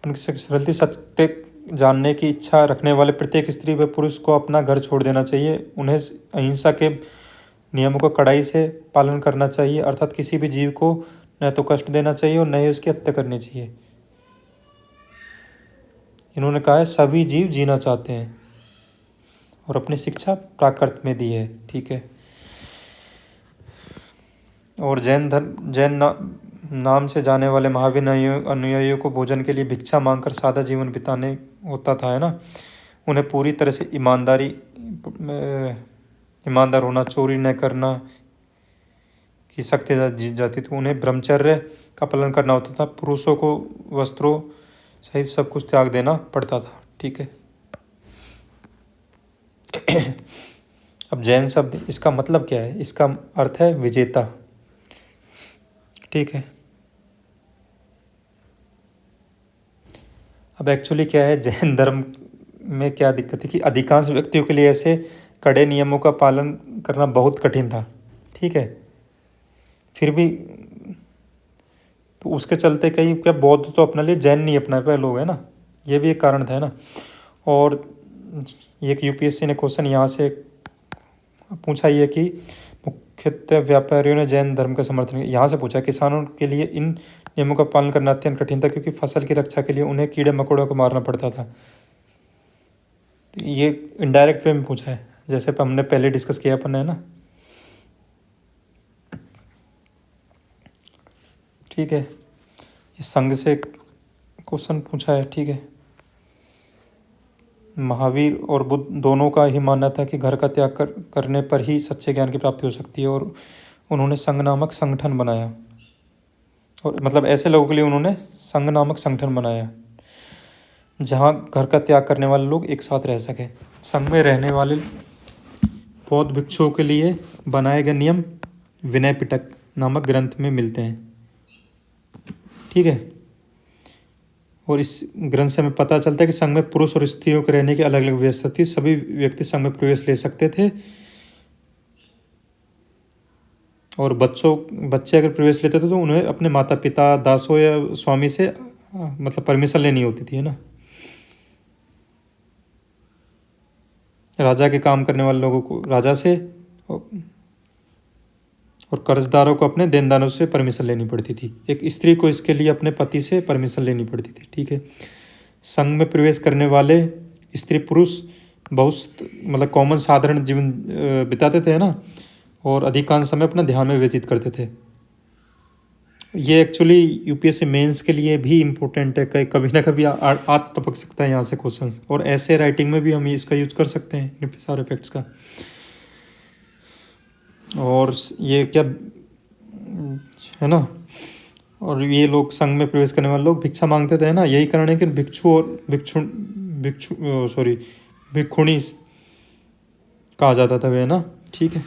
Speaker 1: उनकी शिक्षा सरल थी। सत्य जानने की इच्छा रखने वाले प्रत्येक स्त्री व पुरुष को अपना घर छोड़ देना चाहिए। उन्हें अहिंसा के नियमों का कड़ाई से पालन करना चाहिए, अर्थात किसी भी जीव को न तो कष्ट देना चाहिए और न ही उसकी हत्या करनी चाहिए। इन्होंने कहा है सभी जीव जीना चाहते हैं और अपनी शिक्षा प्राकृत में दी है, ठीक है। और जैन नाम से जाने वाले महावीर अनुयायियों को भोजन के लिए भिक्षा मांगकर सादा जीवन बिताने होता था, है ना। उन्हें पूरी तरह से ईमानदार होना, चोरी न करना की शक्ति दी जाती थी। उन्हें ब्रह्मचर्य का पालन करना होता था। पुरुषों को वस्त्रों सहित सब कुछ त्याग देना पड़ता था, ठीक है। अब जैन शब्द, इसका मतलब क्या है? इसका अर्थ है विजेता, ठीक है। अब एक्चुअली क्या है, जैन धर्म में क्या दिक्कत है कि अधिकांश व्यक्तियों के लिए ऐसे कड़े नियमों का पालन करना बहुत कठिन था, ठीक है। फिर भी तो उसके चलते कई क्या बौद्ध तो अपने लिए जैन नहीं अपना पाए लोग, है ना। ये भी एक कारण था, है ना। और एक यूपीएससी ने क्वेश्चन यहाँ से पूछा ये कि मुख्यतः व्यापारियों ने जैन धर्म का समर्थन किया। यहाँ से पूछा किसानों के लिए इन नियमों का पालन करना अत्यंत कठिन था क्योंकि फसल की रक्षा के लिए उन्हें कीड़े मकोड़ों को मारना पड़ता था। तो ये इनडायरेक्ट वे में पूछा है, जैसे हमने पहले डिस्कस किया अपन, है ना, ठीक है। इस संघ से क्वेश्चन पूछा है, ठीक है। महावीर और बुद्ध दोनों का ही मानना था कि घर का त्याग करने पर ही सच्चे ज्ञान की प्राप्ति हो सकती है। और उन्होंने संघ नामक संगठन बनाया, और मतलब ऐसे लोगों के लिए उन्होंने संघ नामक संगठन बनाया जहाँ घर का त्याग करने वाले लोग एक साथ रह सके। संघ में रहने वाले बौद्ध भिक्षुओं के लिए बनाए गए नियम विनय पिटक नामक ग्रंथ में मिलते हैं, ठीक है। और इस ग्रंथ से हमें पता चलता है कि संघ में पुरुष और स्त्रियों के रहने की अलग अलग व्यवस्था थी, सभी व्यक्ति संघ में प्रवेश ले सकते थे और बच्चे अगर प्रवेश लेते थे तो उन्हें अपने माता पिता, दासों या स्वामी से मतलब परमिशन लेनी होती थी, है ना। राजा के काम करने वाले लोगों को राजा से और कर्जदारों को अपने देनदारों से परमिशन लेनी पड़ती थी। एक स्त्री को इसके लिए अपने पति से परमिशन लेनी पड़ती थी, ठीक है। संघ में प्रवेश करने वाले स्त्री पुरुष बहुत मतलब कॉमन साधारण जीवन बिताते थे, है ना, और अधिकांश समय अपना ध्यान में व्यतीत करते थे। ये एक्चुअली यूपीएससी मेंस के लिए भी इम्पोर्टेंट है, कभी ना कभी आ टपक सकता है यहाँ से क्वेश्चंस, और ऐसे राइटिंग में भी हम इसका यूज कर सकते हैं सारे इफेक्ट्स का। और ये क्या है ना, और ये लोग संघ में प्रवेश करने वाले लोग भिक्षा मांगते थे, ना, यही कारण है कि भिक्षु और भिक्षुणी कहा जाता था वे, है ना, ठीक है।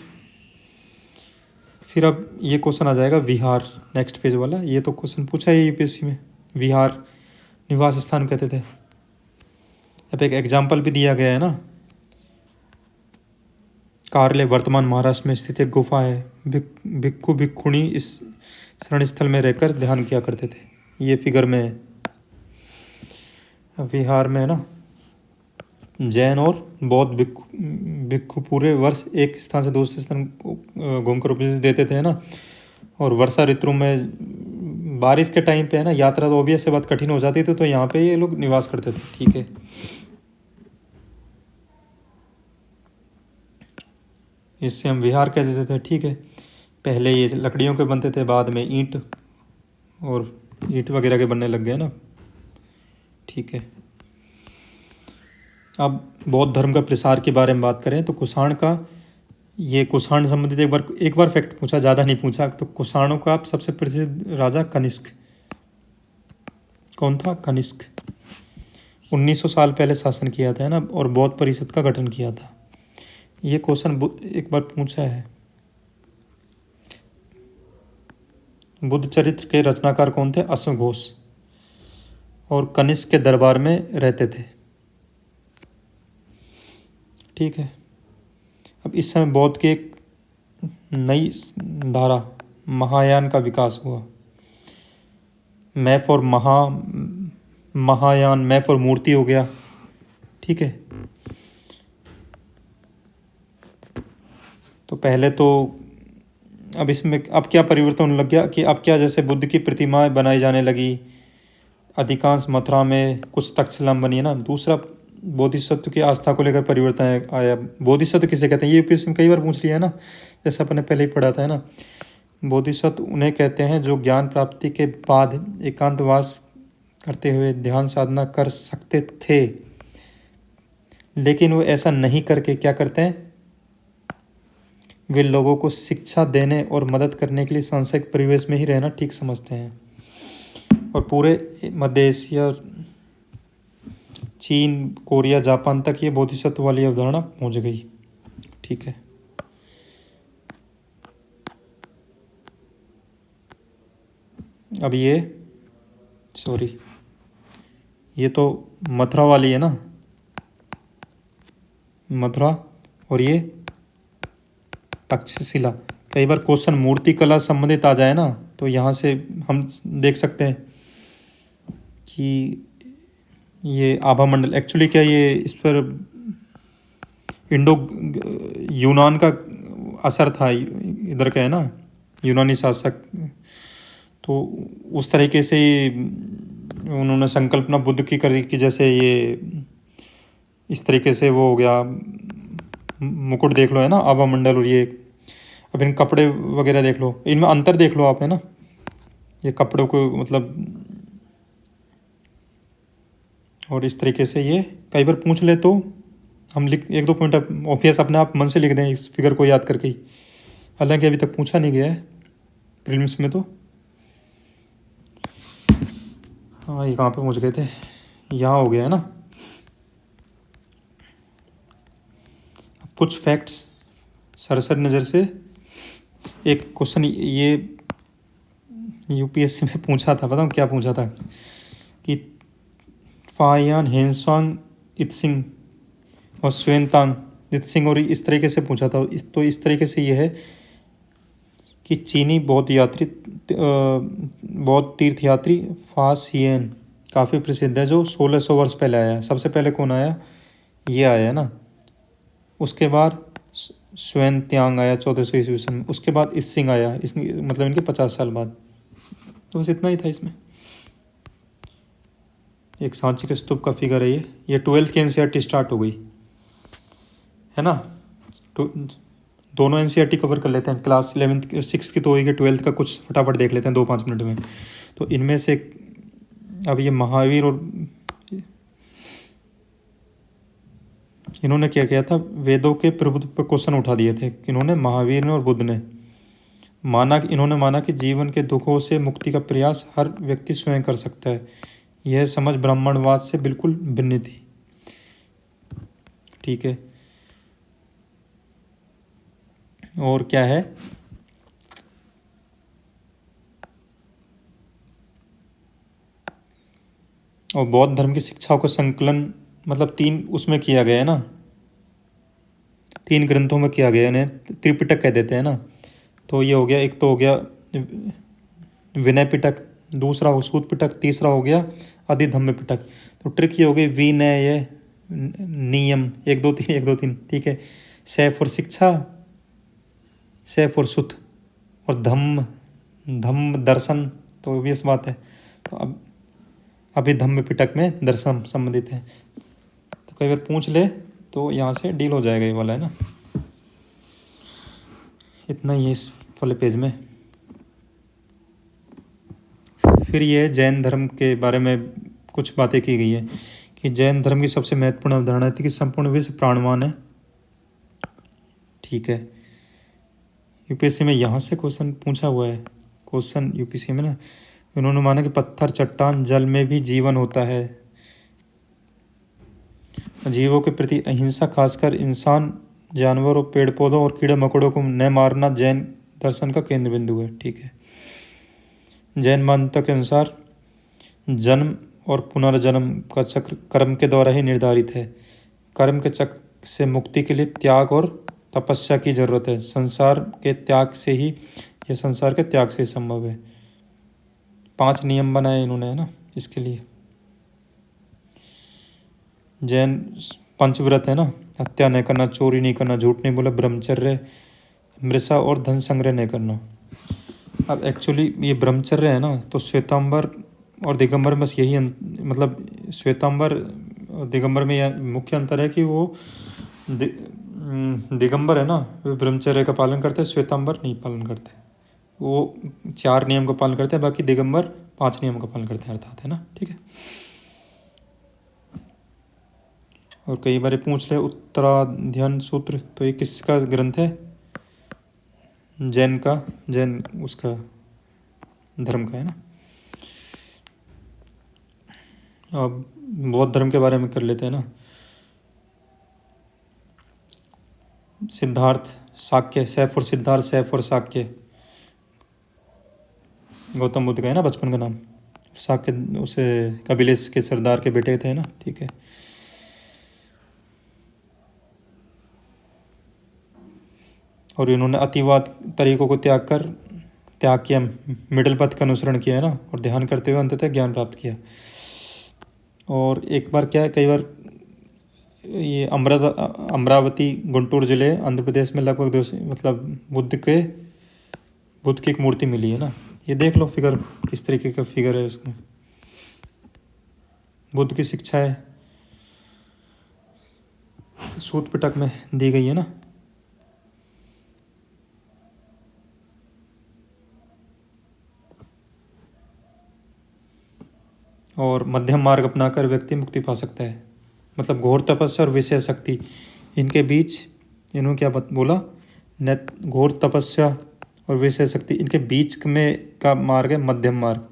Speaker 1: फिर अब ये क्वेश्चन आ जाएगा विहार, नेक्स्ट पेज वाला। ये तो क्वेश्चन पूछा है यूपीएससी में, विहार निवास स्थान कहते थे। अब एक एग्जाम्पल भी दिया गया है ना, कार्ले वर्तमान महाराष्ट्र में स्थित एक गुफा है, भिक्खु भिक्खुणी इस शरण स्थल में रहकर ध्यान किया करते थे, ये फिगर में है। विहार में है ना, जैन और बौद्ध भिक्खु पूरे वर्ष एक स्थान से दूसरे स्थान घूमकर उपदेश देते थे, है ना। और वर्षा ऋतु में बारिश के टाइम पे, है ना, यात्रा तो ऑब्वियस से बात कठिन हो जाती थी, तो यहाँ पे ये लोग निवास करते थे, ठीक है। इससे हम विहार कह देते थे, ठीक है। पहले ये लकड़ियों के बनते थे, बाद में ईंट वगैरह के बनने लग गए ना, ठीक है। अब बौद्ध धर्म का प्रसार के बारे में बात करें तो कुषाण संबंधित एक बार फैक्ट पूछा, ज़्यादा नहीं पूछा। तो कुषाणों का सबसे प्रसिद्ध राजा कनिष्क कौन था? कनिष्क 1900 साल पहले शासन किया था, है ना, और बौद्ध परिषद का गठन किया था। ये क्वेश्चन एक बार पूछा है। बुद्ध चरित्र के रचनाकार कौन थे? अश्वघोष, और कनिष्क के दरबार में रहते थे, ठीक है। अब इस समय बौद्ध की एक नई धारा महायान का विकास हुआ। महायान मैफ और मूर्ति हो गया, ठीक है। तो पहले तो अब इसमें अब क्या परिवर्तन होने लग गया कि अब क्या, जैसे बुद्ध की प्रतिमाएं बनाई जाने लगी, अधिकांश मथुरा में, कुछ तक्षशिला बनी, है ना। दूसरा, बोधिसत्व की आस्था को लेकर परिवर्तन आया। बोधिसत्व किसे कहते हैं? ये यूपीएससी में कई बार पूछ लिया है ना, जैसे अपने पहले ही पढ़ा था, है ना। बोधिसत्व उन्हें कहते हैं जो ज्ञान प्राप्ति के बाद एकांतवास करते हुए ध्यान साधना कर सकते थे, लेकिन वो ऐसा नहीं करके क्या करते हैं, वे लोगों को शिक्षा देने और मदद करने के लिए सांसारिक परिवेश में ही रहना ठीक समझते हैं। और पूरे मध्य एशिया, चीन, कोरिया, जापान तक ये बोधिसत्व वाली अवधारणा पहुंच गई, ठीक है। अब ये तो मथुरा वाली है ना, मथुरा, और ये तक्षशिला। कई बार क्वेश्चन मूर्ति कला संबंधित आ जाए ना, तो यहाँ से हम देख सकते हैं कि ये आभा मंडल एक्चुअली क्या, ये इस पर इंडो यूनान का असर था, इधर का है ना, यूनानी शासक। तो उस तरीके से उन्होंने संकल्पना बुद्ध की करी कि जैसे ये इस तरीके से वो हो गया, मुकुट देख लो, है ना, आभा मंडल, और ये अब इन कपड़े वगैरह देख लो, इनमें अंतर देख लो आप, है ना। ये कपड़ों को मतलब, और इस तरीके से ये कई बार पूछ ले तो हम एक दो पॉइंट ऑब्वियस अपने आप मन से लिख दें इस फिगर को याद करके ही, हालांकि अभी तक पूछा नहीं गया है प्रीलिम्स में। तो हाँ, ये कहाँ पे पहुँच गए थे, यहाँ हो गया है ना। कुछ फैक्ट्स सरसर नज़र से, एक क्वेश्चन ये यूपीएससी में पूछा था, बताऊँ क्या पूछा था, कि फायान, हेनसोंग, इत्सिंग और स्वेनतांग, इत्सिंग। और इस तरीके से पूछा था। तो इस तरीके से ये है कि चीनी बौद्ध तीर्थयात्री फा सियन काफ़ी प्रसिद्ध है, जो 1600 वर्ष पहले आया है। सबसे पहले कौन आया? ये आया है ना। उसके बाद स्वेन त्यांग आया 1400 ईस्वी सन में। उसके बाद इत्सिंग आया, मतलब इनके 50 साल बाद। तो बस इतना ही था इसमें। एक सांची के स्तूप का फिगर है ये 12th की एनसीईआरटी स्टार्ट हो गई है ना। दोनों एनसीईआरटी कवर कर लेते हैं। क्लास 11th 6 की तो होगी, 12th का कुछ फटाफट देख लेते हैं 2-5 मिनट में। तो इनमें से अब ये महावीर और इन्होंने क्या किया था, वेदों के प्रभुत्व पर क्वेश्चन उठा दिए थे। इन्होंने, महावीर ने और बुद्ध ने इन्होंने माना कि जीवन के दुखों से मुक्ति का प्रयास हर व्यक्ति स्वयं कर सकता है। यह समझ ब्राह्मणवाद से बिल्कुल भिन्न थी। ठीक है। और क्या है, और बौद्ध धर्म की शिक्षाओं का संकलन मतलब 3 उसमें किया गया है ना, 3 ग्रंथों में किया गया है। इन्हें त्रिपिटक कह देते हैं ना। तो ये हो गया, एक तो हो गया विनय पिटक, दूसरा हो सूत पिटक, तीसरा हो गया अधिधम्म पिटक। तो ट्रिक ये हो गई विनय, नियम 1 2 3 1 2 3। ठीक है। सैफ और शिक्षा, सैफ और सुत, और धम्म दर्शन। तो obvious बात है। तो अब अभिधम्म पिटक में दर्शन संबंधित है। तो कई बार पूछ ले तो यहाँ से डील हो जाएगा ये वाला, है ना। इतना ही है इस वाले पेज में। फिर ये जैन धर्म के बारे में कुछ बातें की गई है कि जैन धर्म की सबसे महत्वपूर्ण अवधारणा थी कि संपूर्ण विश्व प्राणवान है। ठीक है। यूपीएससी में यहाँ से क्वेश्चन पूछा हुआ है। क्वेश्चन यूपीएससी में ना, उन्होंने माना कि पत्थर, चट्टान, जल में भी जीवन होता है। जीवों के प्रति अहिंसा, खासकर इंसान, जानवरों, पेड़ पौधों और कीड़े मकोड़ों को न मारना जैन दर्शन का केंद्र बिंदु है। ठीक है। जैन मान्यता के अनुसार जन्म और पुनर्जन्म का चक्र कर्म के द्वारा ही निर्धारित है। कर्म के चक्र से मुक्ति के लिए त्याग और तपस्या की जरूरत है। संसार के त्याग से ही संभव है। 5 नियम बनाए इन्होंने, है ना, इसके लिए। जैन पंचव्रत है ना, हत्या नहीं करना, चोरी नहीं करना, झूठ नहीं बोला, ब्रह्मचर्य, मृषा और धन संग्रह नहीं करना। अब एक्चुअली ये ब्रह्मचर्य है ना, तो श्वेतांबर और दिगंबर में बस यही मतलब श्वेतांबर और दिगंबर में यह मुख्य अंतर है कि वो दिगंबर है ना, वे ब्रह्मचर्य का पालन करते हैं, श्वेतांबर नहीं पालन करते। वो 4 नियम का पालन करते हैं, बाकी दिगंबर 5 नियम का पालन करते हैं अर्थात, है ना। ठीक है। और कई बार पूछ ले उत्तराध्ययन सूत्र, तो ये किसका ग्रंथ है? जैन उसका धर्म का, है ना। अब बौद्ध धर्म के बारे में कर लेते हैं ना। सिद्धार्थ शाक्य, सैफ और सिद्धार्थ, सैफ और शाक्य, गौतम बुद्ध का है ना बचपन का नाम। शाक्य उसे कबीले के सरदार के बेटे थे ना। ठीक है। और इन्होंने अतिवाद तरीकों को त्याग किया, मिडल पथ का अनुसरण किया, है ना, और ध्यान करते हुए अंततः ज्ञान प्राप्त किया। और एक बार क्या है, कई बार ये अमरावती गुंटूर जिले आंध्र प्रदेश में लगभग मतलब बुद्ध की एक मूर्ति मिली है ना। ये देख लो फिगर, किस तरीके का फिगर है उसमें। बुद्ध की शिक्षाएं सूत पिटक में दी गई है ना। और मध्यम मार्ग अपनाकर व्यक्ति मुक्ति पा सकता है। मतलब घोर तपस्या और विषय शक्ति, इनके बीच इन्होंने क्या बोला, न घोर तपस्या और विषय शक्ति, इनके बीच में का मार्ग है मध्यम मार्ग।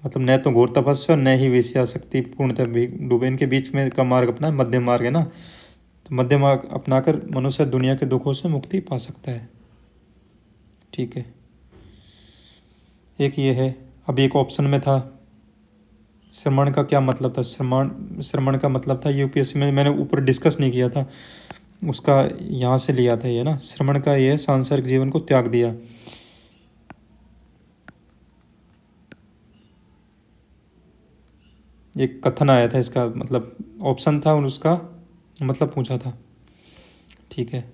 Speaker 1: मतलब न तो घोर तपस्या न ही विषय शक्ति पूर्णतः डूबे, इनके बीच में का मार्ग अपना मध्यम मार्ग है ना। तो मध्यम मार्ग अपनाकर मनुष्य दुनिया के दुखों से मुक्ति पा सकता है। ठीक है। एक ये है। अब एक ऑप्शन में था श्रमण का क्या मतलब था? श्रमण का मतलब था, यूपीएससी में मैंने ऊपर डिस्कस नहीं किया था उसका, यहाँ से लिया था ये ना। श्रमण का ये सांसारिक जीवन को त्याग दिया। एक कथन आया था इसका, मतलब ऑप्शन था और उसका मतलब पूछा था। ठीक है।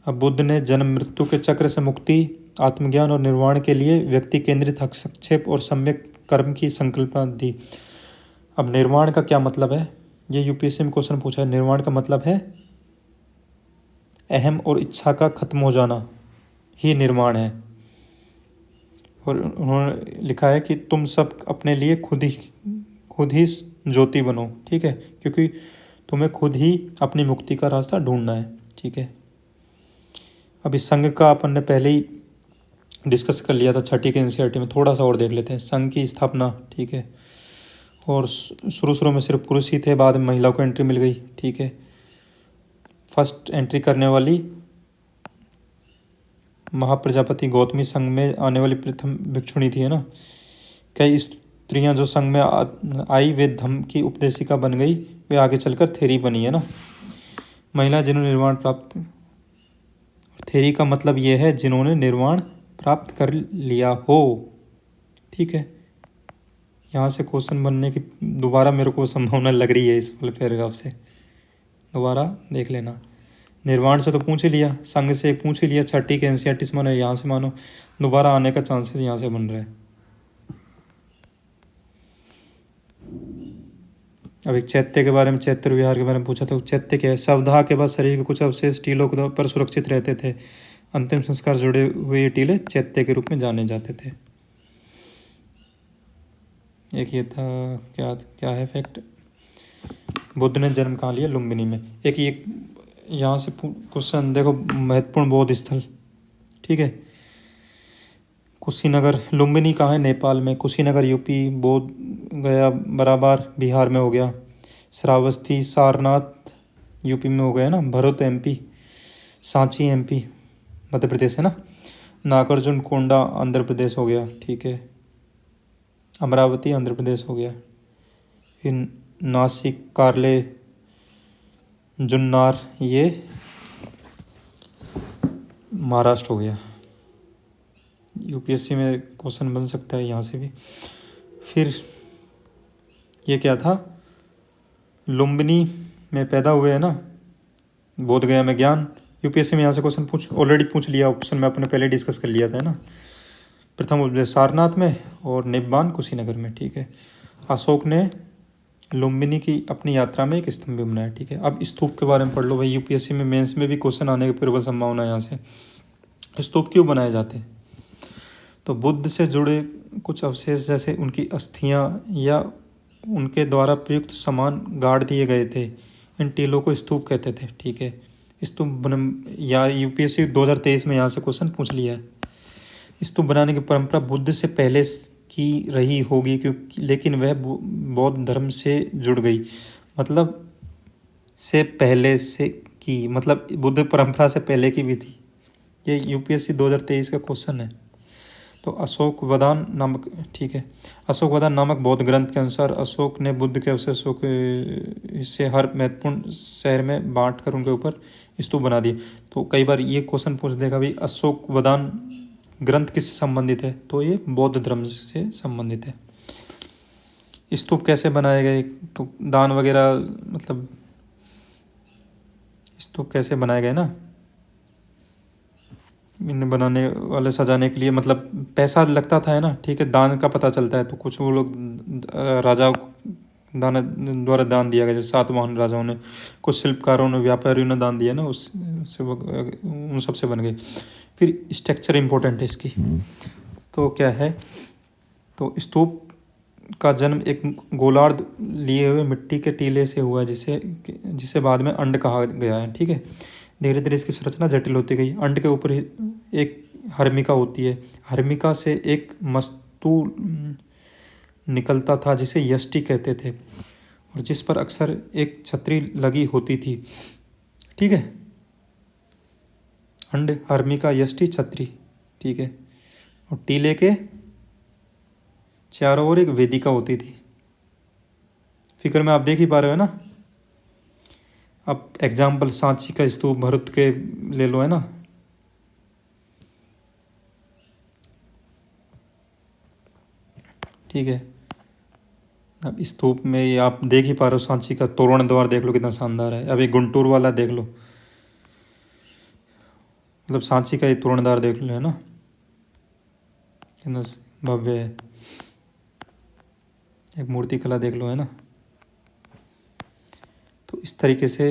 Speaker 1: अब बुद्ध ने जन्म मृत्यु के चक्र से मुक्ति, आत्मज्ञान और निर्वाण के लिए व्यक्ति केंद्रित हस्तक्षेप और सम्यक कर्म की संकल्पना दी। अब निर्वाण का क्या मतलब है, ये यूपीएससी में क्वेश्चन पूछा है। निर्वाण का मतलब है अहम और इच्छा का खत्म हो जाना ही निर्वाण है। और उन्होंने लिखा है कि तुम सब अपने लिए खुद ही ज्योति बनो। ठीक है, क्योंकि तुम्हें खुद ही अपनी मुक्ति का रास्ता ढूंढना है। ठीक है। अब इस संघ का अपन ने पहले ही डिस्कस कर लिया था छठी के एनसीईआरटी में, थोड़ा सा और देख लेते हैं। संघ की स्थापना, ठीक है, और शुरू में सिर्फ पुरुष ही थे, बाद में महिलाओं को एंट्री मिल गई। ठीक है। फर्स्ट एंट्री करने वाली महाप्रजापति गौतमी संघ में आने वाली प्रथम भिक्षुणी थी, है ना। कई स्त्रियां जो संघ में आई वे धम्म की उपदेशिका बन गई, वे आगे चलकर थेरी बनी, है ना। महिला जिन्होंने निर्वाण प्राप्त, थेरी का मतलब ये है जिन्होंने निर्वाण प्राप्त कर लिया हो। ठीक है। यहाँ से क्वेश्चन बनने की दोबारा मेरे को संभावना लग रही है इस वाले पैराग्राफ से, दोबारा देख लेना। निर्वाण से तो पूछ ही लिया, संघ से पूछ ही लिया, छठी के एनसीईआरटी से मानो, यहाँ से मानो, दोबारा आने का चांसेस यहाँ से बन रहा है। अब एक चैत्य के बारे में, चैत्य विहार के बारे में पूछा था। चैत्य क्या है? शवदाह के बाद शरीर के कुछ अवशेष टीलों पर सुरक्षित रहते थे। अंतिम संस्कार जुड़े हुए ये टीले चैत्य के रूप में जाने जाते थे। एक ये था, क्या है फैक्ट, बुद्ध ने जन्म कहाँ लिया? लुम्बिनी में। एक ये यहाँ से क्वेश्चन देखो, महत्वपूर्ण बौद्ध स्थल। ठीक है। कुशीनगर, लुम्बिनी कहाँ है? नेपाल में। कुशीनगर यूपी, बोध गया बराबर बिहार में हो गया। श्रावस्ती सारनाथ यूपी में हो गया ना। भरूच एमपी, सांची एमपी मध्य प्रदेश, है ना। नागार्जुन कोंडा आंध्र प्रदेश हो गया। ठीक है। अमरावती आंध्र प्रदेश हो गया। फिर नासिक, कार्ले, जुन्नार ये महाराष्ट्र हो गया। यूपीएससी में क्वेश्चन बन सकता है यहाँ से भी। फिर ये क्या था? लुम्बिनी में पैदा हुए, है ना। बोध गया में ज्ञान। यूपीएससी में यहाँ से क्वेश्चन ऑलरेडी पूछ लिया, ऑप्शन में अपने पहले डिस्कस कर लिया था, है ना। प्रथम उपदेश सारनाथ में और निब्बान कुशीनगर में। ठीक है। अशोक ने लुम्बिनी की अपनी यात्रा में एक स्तंभ भी बनाया। ठीक है। अब स्तूप के बारे में पढ़ लो भाई, यूपीएससी में मेंस में भी क्वेश्चन आने की प्रबल संभावना है यहाँ से। स्तूप क्यों बनाए जाते हैं? तो बुद्ध से जुड़े कुछ अवशेष, जैसे उनकी अस्थियां या उनके द्वारा प्रयुक्त सामान गाड़ दिए गए थे, इन टीलों को स्तूप कहते थे। ठीक है। स्तूप बन, या यूपीएससी 2023 में यहाँ से क्वेश्चन पूछ लिया है। स्तूप बनाने की परंपरा बुद्ध से पहले की रही होगी, क्योंकि लेकिन वह बौद्ध धर्म से जुड़ गई। मतलब से पहले से की, मतलब बुद्ध परंपरा से पहले की भी थी। ये यूपीएससी 2023 का क्वेश्चन है। तो अशोक वदान नामक, ठीक है, अशोक वदान नामक बौद्ध ग्रंथ के अनुसार अशोक ने बुद्ध के अवशेषों के हिस्से हर महत्वपूर्ण शहर में बांट कर उनके ऊपर स्तूप बना दिए। तो कई बार ये क्वेश्चन पूछ देगा भी अशोक वदान ग्रंथ किससे संबंधित है? तो ये बौद्ध धर्म से संबंधित है। स्तूप कैसे बनाए गए? तो दान वगैरह, मतलब स्तूप कैसे बनाए गए ना, इन्हें बनाने वाले सजाने के लिए मतलब पैसा लगता था, है ना। ठीक है। दान का पता चलता है, तो कुछ वो लोग राजाओं द्वारा दान दिया गया, जैसे सातवाहन राजाओं ने, कुछ शिल्पकारों ने, व्यापारियों ने दान दिया ना, उससे उन सब से बन गए। फिर स्ट्रक्चर इम्पोर्टेंट है इसकी। तो क्या है? तो स्तूप का जन्म एक गोलार्ध लिए हुए मिट्टी के टीले से हुआ, जिसे बाद में अंड कहा गया है। ठीक है। धीरे धीरे इसकी संरचना जटिल होती गई। अंड के ऊपर एक हर्मिका होती है। हर्मिका से एक मस्तूल निकलता था जिसे यष्टि कहते थे, और जिस पर अक्सर एक छतरी लगी होती थी। ठीक है। अंड, हर्मिका, यष्टि, छतरी। ठीक है। और टीले के चारों ओर एक वेदिका होती थी। फिगर में आप देख ही पा रहे हो, है ना। अब एग्जाम्पल सांची का स्तूप भरत के ले लो, है ना। ठीक है, अब स्तूप में ये आप देख ही पा रहे हो, सांची का तोरण द्वार देख लो कितना शानदार है। अब एक गुंटूर वाला देख लो, मतलब सांची का ये तोरण द्वार देख लो, है ना, कितना भव्य है। एक मूर्ति कला देख लो, है ना। तो इस तरीके से,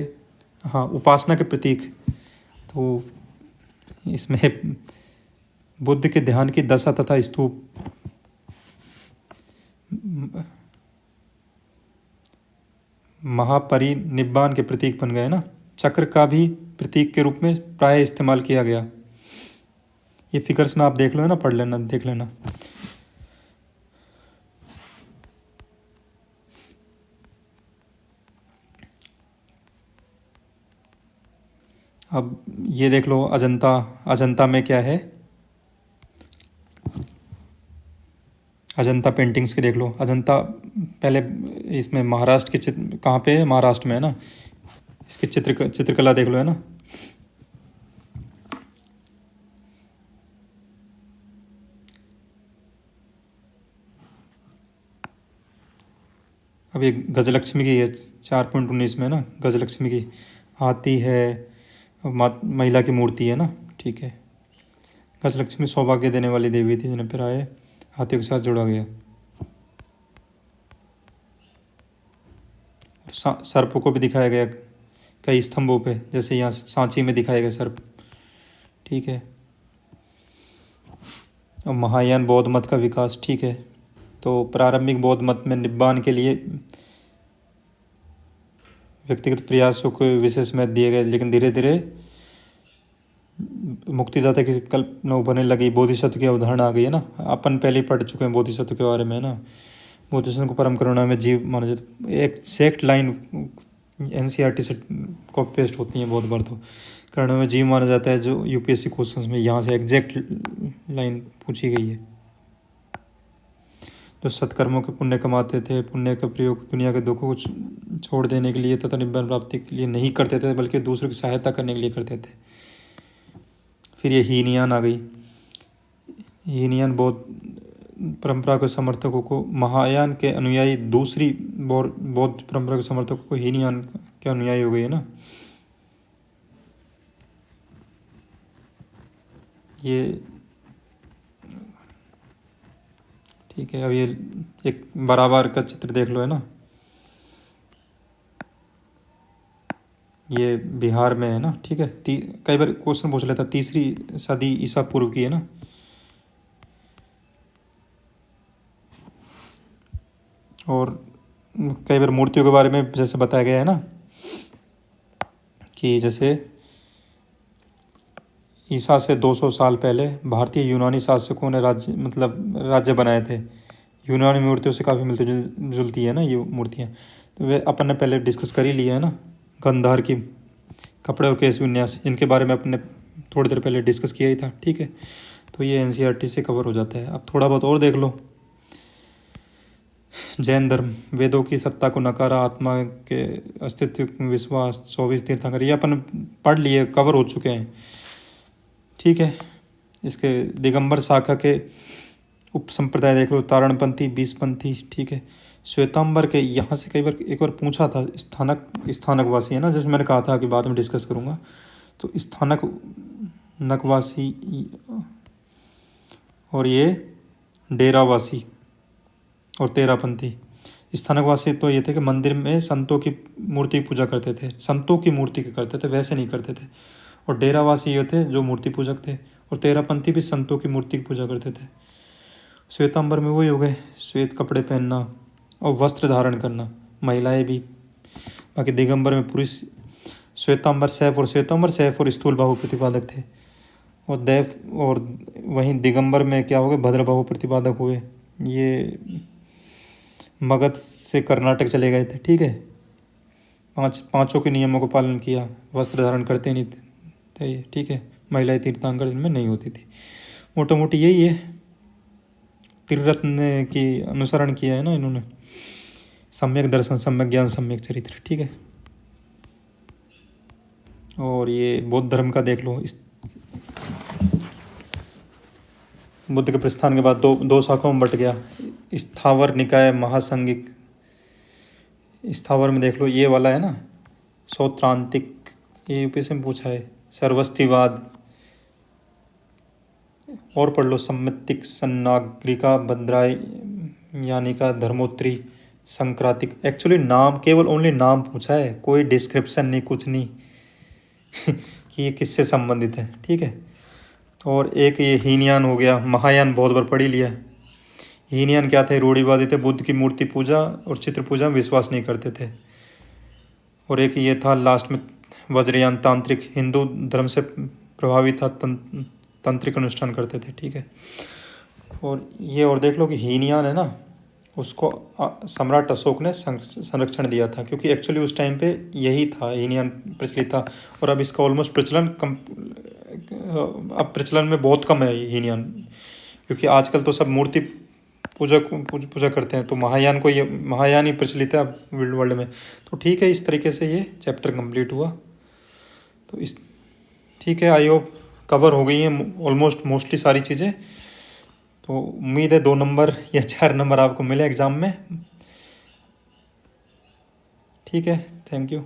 Speaker 1: हाँ, उपासना के प्रतीक, तो इसमें बुद्ध के ध्यान की दशा तथा स्तूप महापरिनिब्बाण के प्रतीक बन गए ना। चक्र का भी प्रतीक के रूप में प्राय इस्तेमाल किया गया। ये फिगर्स में आप देख लो, है ना, पढ़ लेना, देख लेना। अब ये देख लो, अजंता, अजंता में क्या है, अजंता पेंटिंग्स के देख लो। अजंता पहले इसमें महाराष्ट्र के चित्र, कहाँ पे है, महाराष्ट्र में, है ना। इसके चित्रकला देख लो, है ना। अब ये गजलक्ष्मी की है 4.19 में, ना, गजलक्ष्मी की हाथी है, महिला की मूर्ति है ना। ठीक है, गजलक्ष्मी सौभाग्य देने वाली देवी थी जिन्हें प्राय हाथियों के साथ जोड़ा गया। सर्पों को भी दिखाया गया कई स्तंभों पे, जैसे यहाँ सांची में दिखाया गया सर्प। ठीक है, और महायान बौद्ध मत का विकास। ठीक है, तो प्रारंभिक बौद्ध मत में निब्बान के लिए व्यक्तिगत प्रयासों को विशेष महत्व दिए गए, लेकिन धीरे धीरे मुक्तिदाता की कल्पना उभरने लगी। बोधिसत्व की अवधारणा आ गई, है ना। अपन पहले ही पढ़ चुके हैं बोधिसत्व के बारे में, है ना। बोधिसत्व को परम करुणा में जीव माना जाता है। एक सेक्ट लाइन NCERT से कॉपी पेस्ट होती है बहुत बार, तो करुणा में जीव माना जाता है, जो UPSC क्वेश्चंस में यहाँ से एग्जैक्ट लाइन पूछी गई है। जो सत्कर्मों के पुण्य कमाते थे, पुण्य का प्रयोग दुनिया के दुखों को छोड़ देने के लिए तथा निब्बान प्राप्ति के लिए नहीं करते थे, बल्कि दूसरों की सहायता करने के लिए करते थे। फिर ये हीनयान आ गई। हीनयान बौद्ध परंपरा के समर्थकों को, महायान के अनुयायी दूसरी बौद्ध परंपरा के समर्थकों को हीनयान के अनुयायी हो गए, है ना। ये ठीक है, अब ये एक बराबर का चित्र देख लो, है ना। ये बिहार में है ना। ठीक है, कई बार क्वेश्चन पूछ लेता, 3री सदी ईसा पूर्व की, है ना। और कई बार मूर्तियों के बारे में जैसे बताया गया है ना, कि जैसे ईसा से 200 साल पहले भारतीय यूनानी शासकों ने राज्य बनाए थे। यूनानी मूर्तियों से काफ़ी मिलती जुलती है ना ये मूर्तियाँ। तो वे अपन ने पहले डिस्कस कर ही लिया है ना। गंधार की कपड़े और केश विन्यास, इनके बारे में अपन ने थोड़ी देर पहले डिस्कस किया ही था। ठीक है, तो ये NCERT से कवर हो जाता है। अब थोड़ा बहुत और देख लो। जैन धर्म, वेदों की सत्ता को नकारा, आत्मा के अस्तित्व में विश्वास, 24 तीर्थंकर, ये अपन पढ़ लिए, कवर हो चुके हैं। ठीक है, इसके दिगंबर शाखा के उप संप्रदाय देख लो, तारणपंथी, बीसपंथी। ठीक है, श्वेतांबर के, यहाँ से कई बार एक बार पूछा था, स्थानकवासी, है ना, जैसे मैंने कहा था कि बाद में डिस्कस करूँगा। तो नकवासी और ये डेरावासी और तेरापंथी। स्थानकवासी तो ये थे कि मंदिर में संतों की मूर्ति पूजा करते थे, संतों की मूर्ति के करते थे, वैसे नहीं करते थे। और डेरावासी ये थे जो मूर्ति पूजक थे, और तेरापंथी भी संतों की मूर्ति की पूजा करते थे। श्वेतांबर में वही हो गए, श्वेत कपड़े पहनना और वस्त्र धारण करना, महिलाएं भी। बाकी दिगंबर में पुरुष, श्वेतांबर सैफ और स्थूल बाहु प्रतिपादक थे, और दैव, और वहीं दिगंबर में क्या हो गए, भद्र बाहु प्रतिपादक हुए। ये मगध से कर्नाटक चले गए थे। ठीक है, पांचों के नियमों को पालन किया, वस्त्र धारण करते नहीं थे ये। ठीक है, महिलाएं तीर्थंकर इनमें नहीं होती थी। मोटा मोटी यही है, त्रिरत्न की अनुसरण किया है ना इन्होंने। सम्यक दर्शन, सम्यक ज्ञान, सम्यक चरित्र, ठीक है। और ये बौद्ध धर्म का देख लो, इस बुद्ध के प्रस्थान के बाद दो शाखाओं में बट गया। स्थावर निकाय महासंगिक, स्थावर में देख लो ये वाला है ना, सौत्रांतिक, ये यूपीएससी में पूछा है। सर्वस्तिवाद, और पढ़ लो, सम्मितिक, सन्नागरिका, भद्राय यानिका, धर्मोत्री, संक्रांतिक। एक्चुअली नाम, केवल ओनली नाम पूछा है, कोई डिस्क्रिप्शन नहीं, कुछ नहीं कि ये किससे संबंधित है, ठीक है। और एक ये हीनयान हो गया। महायान बहुत बार पढ़ ही लिया। हीनयान क्या थे? रूढ़िवादी थे, बुद्ध की मूर्ति पूजा और चित्र पूजा में विश्वास नहीं करते थे। और एक ये था लास्ट में वज्रयान, तांत्रिक, हिंदू धर्म से प्रभावित था, तांत्रिक अनुष्ठान करते थे, ठीक है। और ये और देख लो कि हीनयान है ना, उसको सम्राट अशोक ने संरक्षण दिया था, क्योंकि एक्चुअली उस टाइम पे यही था, हीनयान प्रचलित था। और अब इसका ऑलमोस्ट प्रचलन कम, अब प्रचलन में बहुत कम है हीनयान, क्योंकि आजकल तो सब मूर्ति पूजा करते हैं। तो महायान को, ये महायान ही प्रचलित है अब वर्ल्ड में। तो ठीक है, इस तरीके से ये चैप्टर कंप्लीट हुआ। तो इस ठीक है, आई होप कवर हो गई हैं ऑलमोस्ट मोस्टली सारी चीज़ें। तो उम्मीद है 2 नंबर या 4 नंबर आपको मिले एग्ज़ाम में, ठीक है। Thank you.